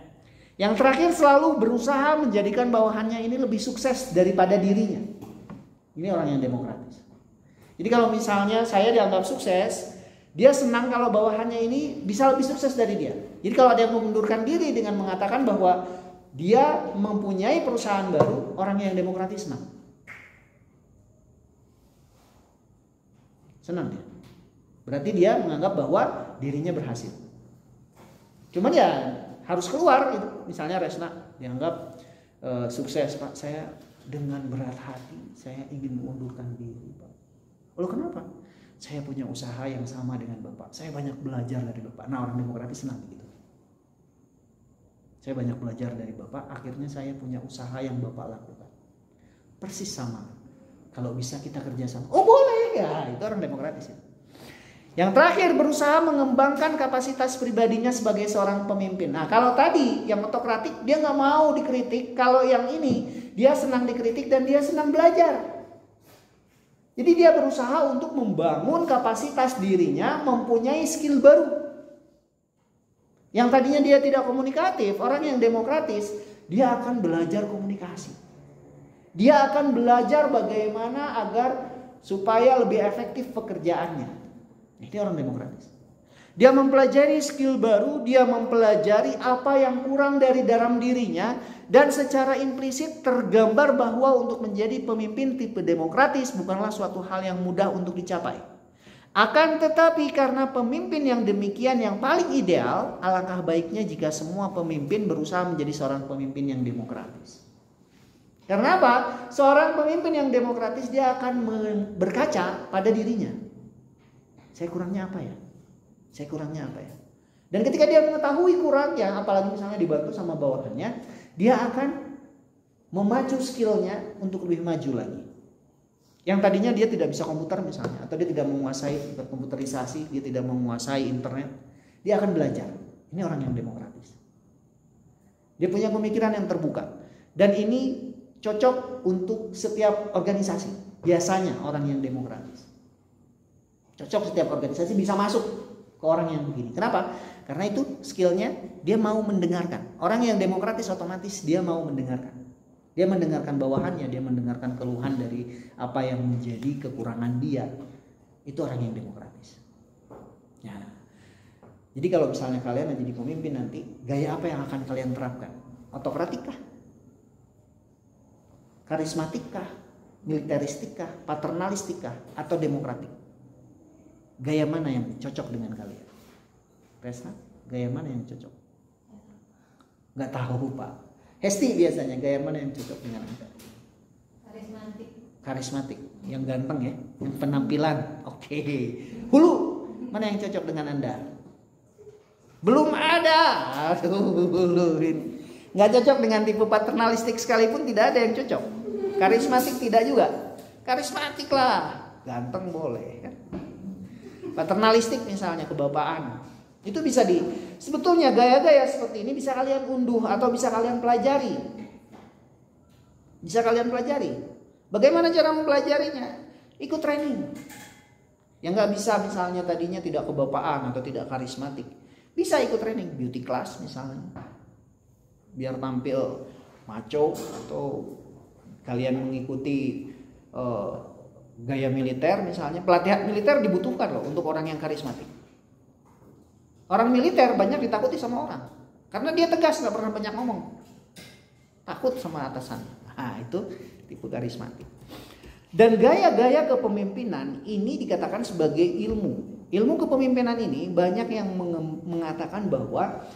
Yang terakhir selalu berusaha menjadikan bawahannya ini lebih sukses daripada dirinya. Ini orang yang demokratis. Jadi kalau misalnya saya dianggap sukses, dia senang kalau bawahannya ini bisa lebih sukses dari dia. Jadi kalau ada yang mengundurkan diri dengan mengatakan bahwa dia mempunyai perusahaan baru, orang yang demokratis senang. Senang dia. Berarti dia menganggap bahwa dirinya berhasil. Cuman ya harus keluar gitu. Misalnya Resna dianggap sukses, Pak. Saya dengan berat hati saya ingin mengundurkan diri, Pak. Lalu kenapa? Saya punya usaha yang sama dengan Bapak. Saya banyak belajar dari Bapak. Nah, orang demokratis senang gitu. Saya banyak belajar dari Bapak. Akhirnya saya punya usaha yang Bapak lakukan. Persis sama. Kalau bisa kita kerjasama. Oh boleh ya. Itu orang demokratis ya. Yang terakhir berusaha mengembangkan kapasitas pribadinya sebagai seorang pemimpin. Nah kalau tadi yang otokratik dia nggak mau dikritik. Kalau yang ini dia senang dikritik dan dia senang belajar. Jadi dia berusaha untuk membangun kapasitas dirinya, mempunyai skill baru. Yang tadinya dia tidak komunikatif, orang yang demokratis, dia akan belajar komunikasi. Dia akan belajar bagaimana agar supaya lebih efektif pekerjaannya. Ini orang demokratis. Dia mempelajari skill baru, dia mempelajari apa yang kurang dari dalam dirinya, dan secara implisit tergambar bahwa untuk menjadi pemimpin tipe demokratis bukanlah suatu hal yang mudah untuk dicapai. Akan tetapi karena pemimpin yang demikian yang paling ideal, alangkah baiknya jika semua pemimpin berusaha menjadi seorang pemimpin yang demokratis. Karena apa? Seorang pemimpin yang demokratis dia akan berkaca pada dirinya. Saya kurangnya apa ya? Saya kurangnya apa ya? Dan ketika dia mengetahui kurangnya, apalagi misalnya dibantu sama bawahannya, dia akan memacu skillnya untuk lebih maju lagi. Yang tadinya dia tidak bisa komputer misalnya, atau dia tidak menguasai komputerisasi, dia tidak menguasai internet, dia akan belajar. Ini orang yang demokratis. Dia punya pemikiran yang terbuka. Dan ini cocok untuk setiap organisasi. Biasanya orang yang demokratis. Cocok setiap organisasi bisa masuk ke orang yang begini. Kenapa? Karena itu skillnya dia mau mendengarkan. Orang yang demokratis otomatis dia mau mendengarkan. Dia mendengarkan bawahannya, dia mendengarkan keluhan dari apa yang menjadi kekurangan dia. Itu orang yang demokratis. Ya. Jadi kalau misalnya kalian jadi pemimpin nanti, gaya apa yang akan kalian terapkan? Otokratikkah? Karismatikkah? Militaristikkah? Paternalistikkah? Atau demokratik? Gaya mana yang cocok dengan kalian? Resna, gaya mana yang cocok? Gak tahu Pak. Hesti biasanya gaya mana yang cocok dengan Anda? Karismatik. Karismatik, yang ganteng ya, yang penampilan. Oke. Hulu, mana yang cocok dengan Anda? Belum ada. Aduh, nggak cocok dengan tipe paternalistik sekalipun tidak ada yang cocok. Karismatik tidak juga. Karismatik lah, ganteng boleh kan? Paternalistik misalnya kebapaan. Itu bisa sebetulnya gaya-gaya seperti ini bisa kalian unduh atau bisa kalian pelajari. Bisa kalian pelajari. Bagaimana cara mempelajarinya? Ikut training. Yang nggak bisa misalnya tadinya tidak kebapaan atau tidak karismatik, bisa ikut training beauty class misalnya. Biar tampil macho atau kalian mengikuti gaya militer misalnya. Pelatihan militer dibutuhkan loh untuk orang yang karismatik. Orang militer banyak ditakuti sama orang karena dia tegas, nggak pernah banyak ngomong, takut sama atasan. Nah itu tipe karismatik. Dan gaya-gaya kepemimpinan ini dikatakan sebagai ilmu. Ilmu kepemimpinan ini banyak yang mengatakan bahwa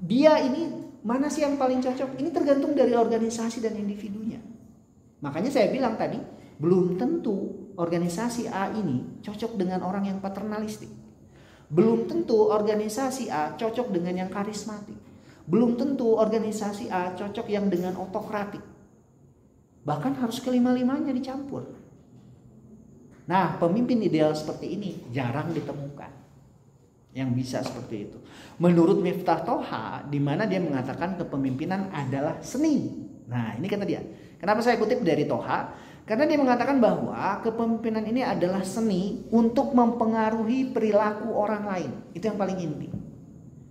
dia ini mana sih yang paling cocok? Ini tergantung dari organisasi dan individunya. Makanya saya bilang tadi, belum tentu organisasi A ini cocok dengan orang yang paternalistik. Belum tentu organisasi A cocok dengan yang karismatik. Belum tentu organisasi A cocok yang dengan otokratik. Bahkan harus kelima-limanya dicampur. Nah, pemimpin ideal seperti ini jarang ditemukan yang bisa seperti itu. Menurut Miftah Toha, di mana dia mengatakan kepemimpinan adalah seni. Nah, ini kata dia. Kenapa saya kutip dari Toha? Karena dia mengatakan bahwa kepemimpinan ini adalah seni untuk mempengaruhi perilaku orang lain. Itu yang paling inti.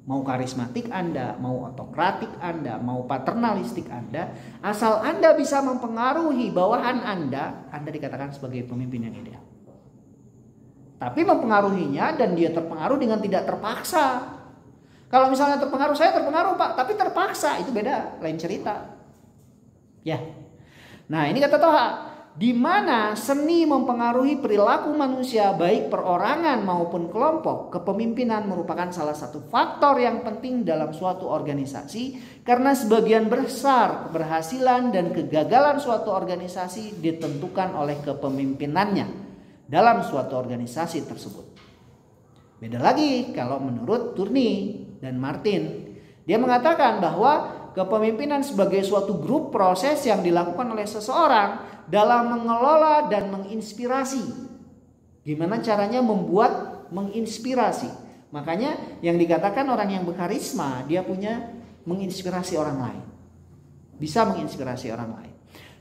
Mau karismatik Anda, mau otokratik Anda, mau paternalistik Anda, asal Anda bisa mempengaruhi bawahan Anda dikatakan sebagai pemimpin yang ideal. Tapi mempengaruhinya dan dia terpengaruh dengan tidak terpaksa. Kalau misalnya terpengaruh, saya terpengaruh Pak, tapi terpaksa, itu beda, lain cerita. Ya. Nah, ini kata Toha, di mana seni mempengaruhi perilaku manusia baik perorangan maupun kelompok, kepemimpinan merupakan salah satu faktor yang penting dalam suatu organisasi karena sebagian besar keberhasilan dan kegagalan suatu organisasi ditentukan oleh kepemimpinannya dalam suatu organisasi tersebut. Beda lagi kalau menurut Tourney dan Martin, dia mengatakan bahwa kepemimpinan sebagai suatu grup proses yang dilakukan oleh seseorang dalam mengelola dan menginspirasi. Gimana caranya membuat menginspirasi? Makanya yang dikatakan orang yang berkarisma, dia punya menginspirasi orang lain. Bisa menginspirasi orang lain.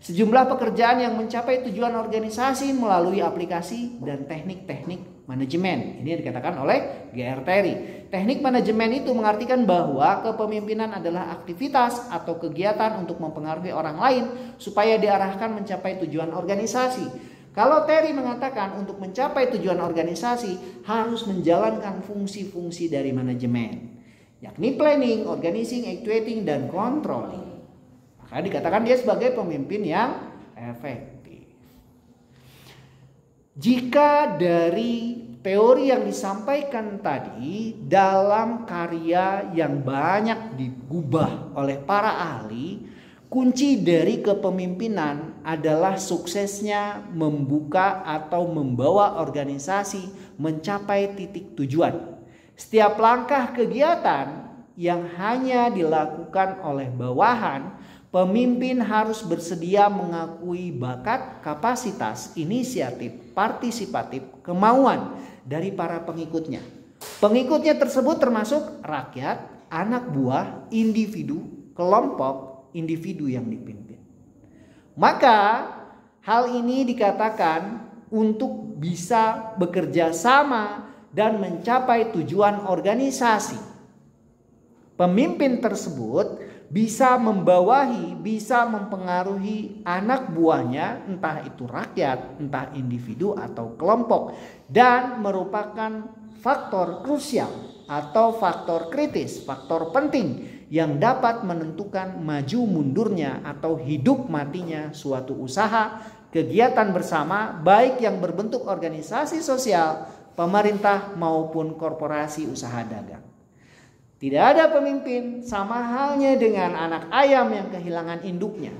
Sejumlah pekerjaan yang mencapai tujuan organisasi melalui aplikasi dan teknik-teknik manajemen. Ini yang dikatakan oleh G.R. Terry. Teknik manajemen itu mengartikan bahwa kepemimpinan adalah aktivitas atau kegiatan untuk mempengaruhi orang lain supaya diarahkan mencapai tujuan organisasi. Kalau Terry mengatakan untuk mencapai tujuan organisasi harus menjalankan fungsi-fungsi dari manajemen, yakni planning, organizing, actuating, dan controlling. Maka dikatakan dia sebagai pemimpin yang efektif. Jika dari teori yang disampaikan tadi dalam karya yang banyak digubah oleh para ahli, kunci dari kepemimpinan adalah suksesnya membuka atau membawa organisasi mencapai titik tujuan. Setiap langkah kegiatan yang hanya dilakukan oleh bawahan, pemimpin harus bersedia mengakui bakat, kapasitas, inisiatif, partisipatif, kemauan dari para pengikutnya. Pengikutnya tersebut termasuk rakyat, anak buah, individu, kelompok, individu yang dipimpin. Maka hal ini dikatakan untuk bisa bekerja sama dan mencapai tujuan organisasi. Pemimpin tersebut bisa membawahi, bisa mempengaruhi anak buahnya, entah itu rakyat, entah individu atau kelompok, dan merupakan faktor krusial atau faktor kritis, faktor penting yang dapat menentukan maju mundurnya atau hidup matinya suatu usaha, kegiatan bersama, baik yang berbentuk organisasi sosial, pemerintah maupun korporasi usaha dagang. Tidak ada pemimpin sama halnya dengan anak ayam yang kehilangan induknya.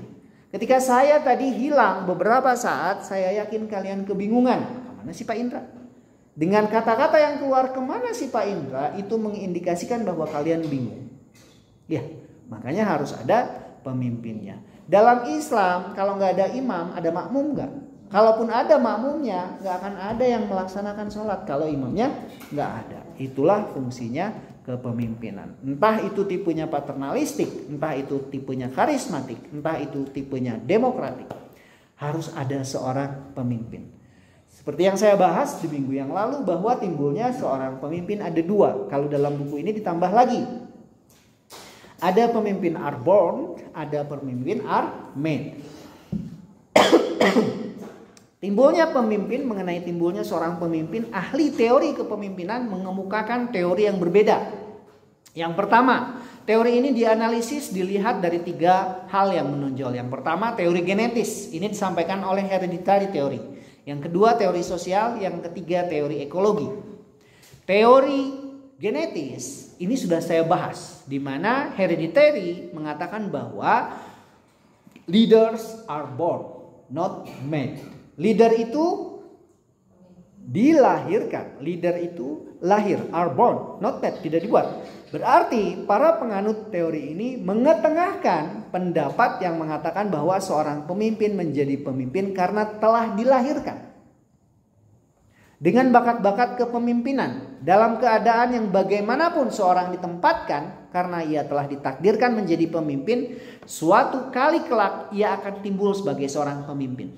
Ketika saya tadi hilang beberapa saat, saya yakin kalian kebingungan. Kemana sih Pak Indra? Dengan kata-kata yang keluar kemana sih Pak Indra, itu mengindikasikan bahwa kalian bingung. Ya, makanya harus ada pemimpinnya. Dalam Islam, kalau nggak ada imam, ada makmum nggak? Kalaupun ada makmumnya, nggak akan ada yang melaksanakan sholat kalau imamnya nggak ada. Itulah fungsinya kepemimpinan. Entah itu tipenya paternalistik, entah itu tipenya karismatik, entah itu tipenya demokratik. Harus ada seorang pemimpin. Seperti yang saya bahas di minggu yang lalu bahwa timbulnya seorang pemimpin ada dua. Kalau dalam buku ini ditambah lagi. Ada pemimpin are born, ada pemimpin are made. Timbulnya pemimpin, mengenai timbulnya seorang pemimpin, ahli teori kepemimpinan mengemukakan teori yang berbeda. Yang pertama, teori ini dianalisis dilihat dari 3 hal yang menonjol. Yang pertama teori genetis, ini disampaikan oleh hereditary teori. Yang kedua teori sosial, yang ketiga teori ekologi. Teori genetis ini sudah saya bahas, di mana hereditary mengatakan bahwa leaders are born, not made. Leader itu dilahirkan, leader itu lahir, are born, not made, tidak dibuat. Berarti para penganut teori ini mengetengahkan pendapat yang mengatakan bahwa seorang pemimpin menjadi pemimpin karena telah dilahirkan dengan bakat-bakat kepemimpinan dalam keadaan yang bagaimanapun seorang ditempatkan, karena ia telah ditakdirkan menjadi pemimpin, suatu kali kelak ia akan timbul sebagai seorang pemimpin.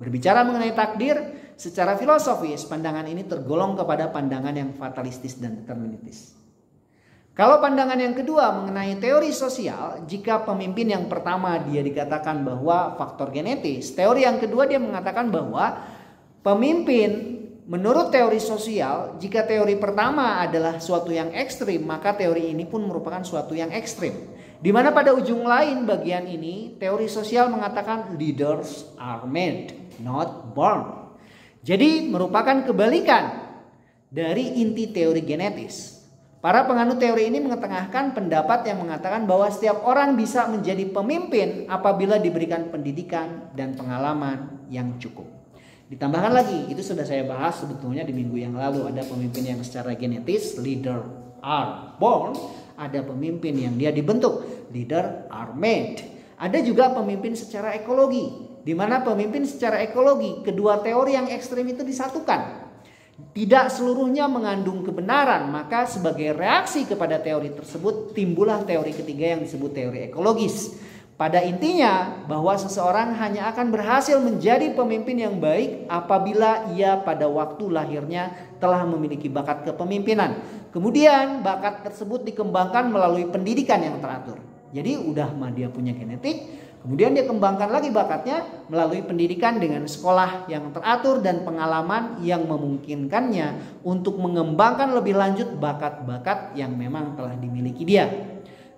Berbicara mengenai takdir, secara filosofis pandangan ini tergolong kepada pandangan yang fatalistis dan deterministis. Kalau pandangan yang kedua mengenai teori sosial, jika pemimpin yang pertama dia dikatakan bahwa faktor genetis, teori yang kedua dia mengatakan bahwa pemimpin menurut teori sosial, jika teori pertama adalah suatu yang ekstrim, maka teori ini pun merupakan suatu yang ekstrim. Di mana pada ujung lain bagian ini, teori sosial mengatakan leaders are made, not born. Jadi merupakan kebalikan dari inti teori genetis. Para penganut teori ini mengetengahkan pendapat yang mengatakan bahwa setiap orang bisa menjadi pemimpin apabila diberikan pendidikan dan pengalaman yang cukup. Ditambahkan lagi, itu sudah saya bahas sebetulnya di minggu yang lalu, ada pemimpin yang secara genetis, leader are born, ada pemimpin yang dia dibentuk, leader are made. Ada juga pemimpin secara ekologi, di mana pemimpin secara ekologi, kedua teori yang ekstrim itu disatukan. Tidak seluruhnya mengandung kebenaran, maka sebagai reaksi kepada teori tersebut timbullah teori ketiga yang disebut teori ekologis. Pada intinya bahwa seseorang hanya akan berhasil menjadi pemimpin yang baik apabila ia pada waktu lahirnya telah memiliki bakat kepemimpinan. Kemudian bakat tersebut dikembangkan melalui pendidikan yang teratur. Jadi udah mah dia punya genetik, kemudian dia kembangkan lagi bakatnya melalui pendidikan dengan sekolah yang teratur dan pengalaman yang memungkinkannya untuk mengembangkan lebih lanjut bakat-bakat yang memang telah dimiliki dia.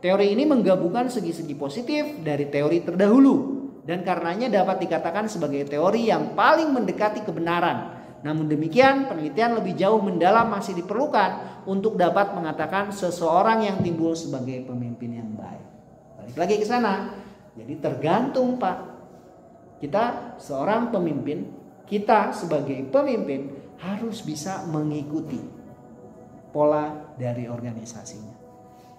Teori ini menggabungkan segi-segi positif dari teori terdahulu dan karenanya dapat dikatakan sebagai teori yang paling mendekati kebenaran. Namun demikian, penelitian lebih jauh mendalam masih diperlukan untuk dapat mengatakan seseorang yang timbul sebagai pemimpin yang baik. Balik lagi ke sana. Jadi tergantung Pak. Kita seorang pemimpin, kita sebagai pemimpin harus bisa mengikuti pola dari organisasinya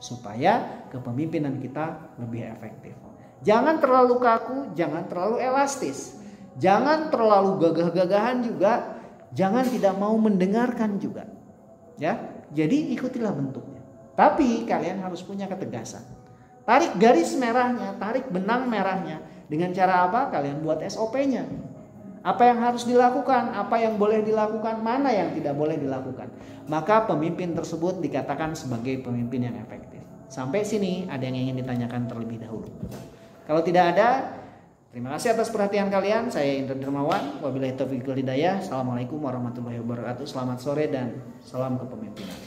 supaya kepemimpinan kita lebih efektif. Jangan terlalu kaku, jangan terlalu elastis, jangan terlalu gagah-gagahan juga, jangan tidak mau mendengarkan juga. Ya, jadi ikutilah bentuknya. Tapi kalian harus punya ketegasan. Tarik garis merahnya, tarik benang merahnya. Dengan cara apa? Kalian buat SOP-nya. Apa yang harus dilakukan, apa yang boleh dilakukan, mana yang tidak boleh dilakukan. Maka pemimpin tersebut dikatakan sebagai pemimpin yang efektif. Sampai sini ada yang ingin ditanyakan terlebih dahulu? Kalau tidak ada, terima kasih atas perhatian kalian. Saya Indra Dermawan. Wabillahi taufiq wal hidayah. Assalamualaikum warahmatullahi wabarakatuh. Selamat sore dan salam kepemimpinan.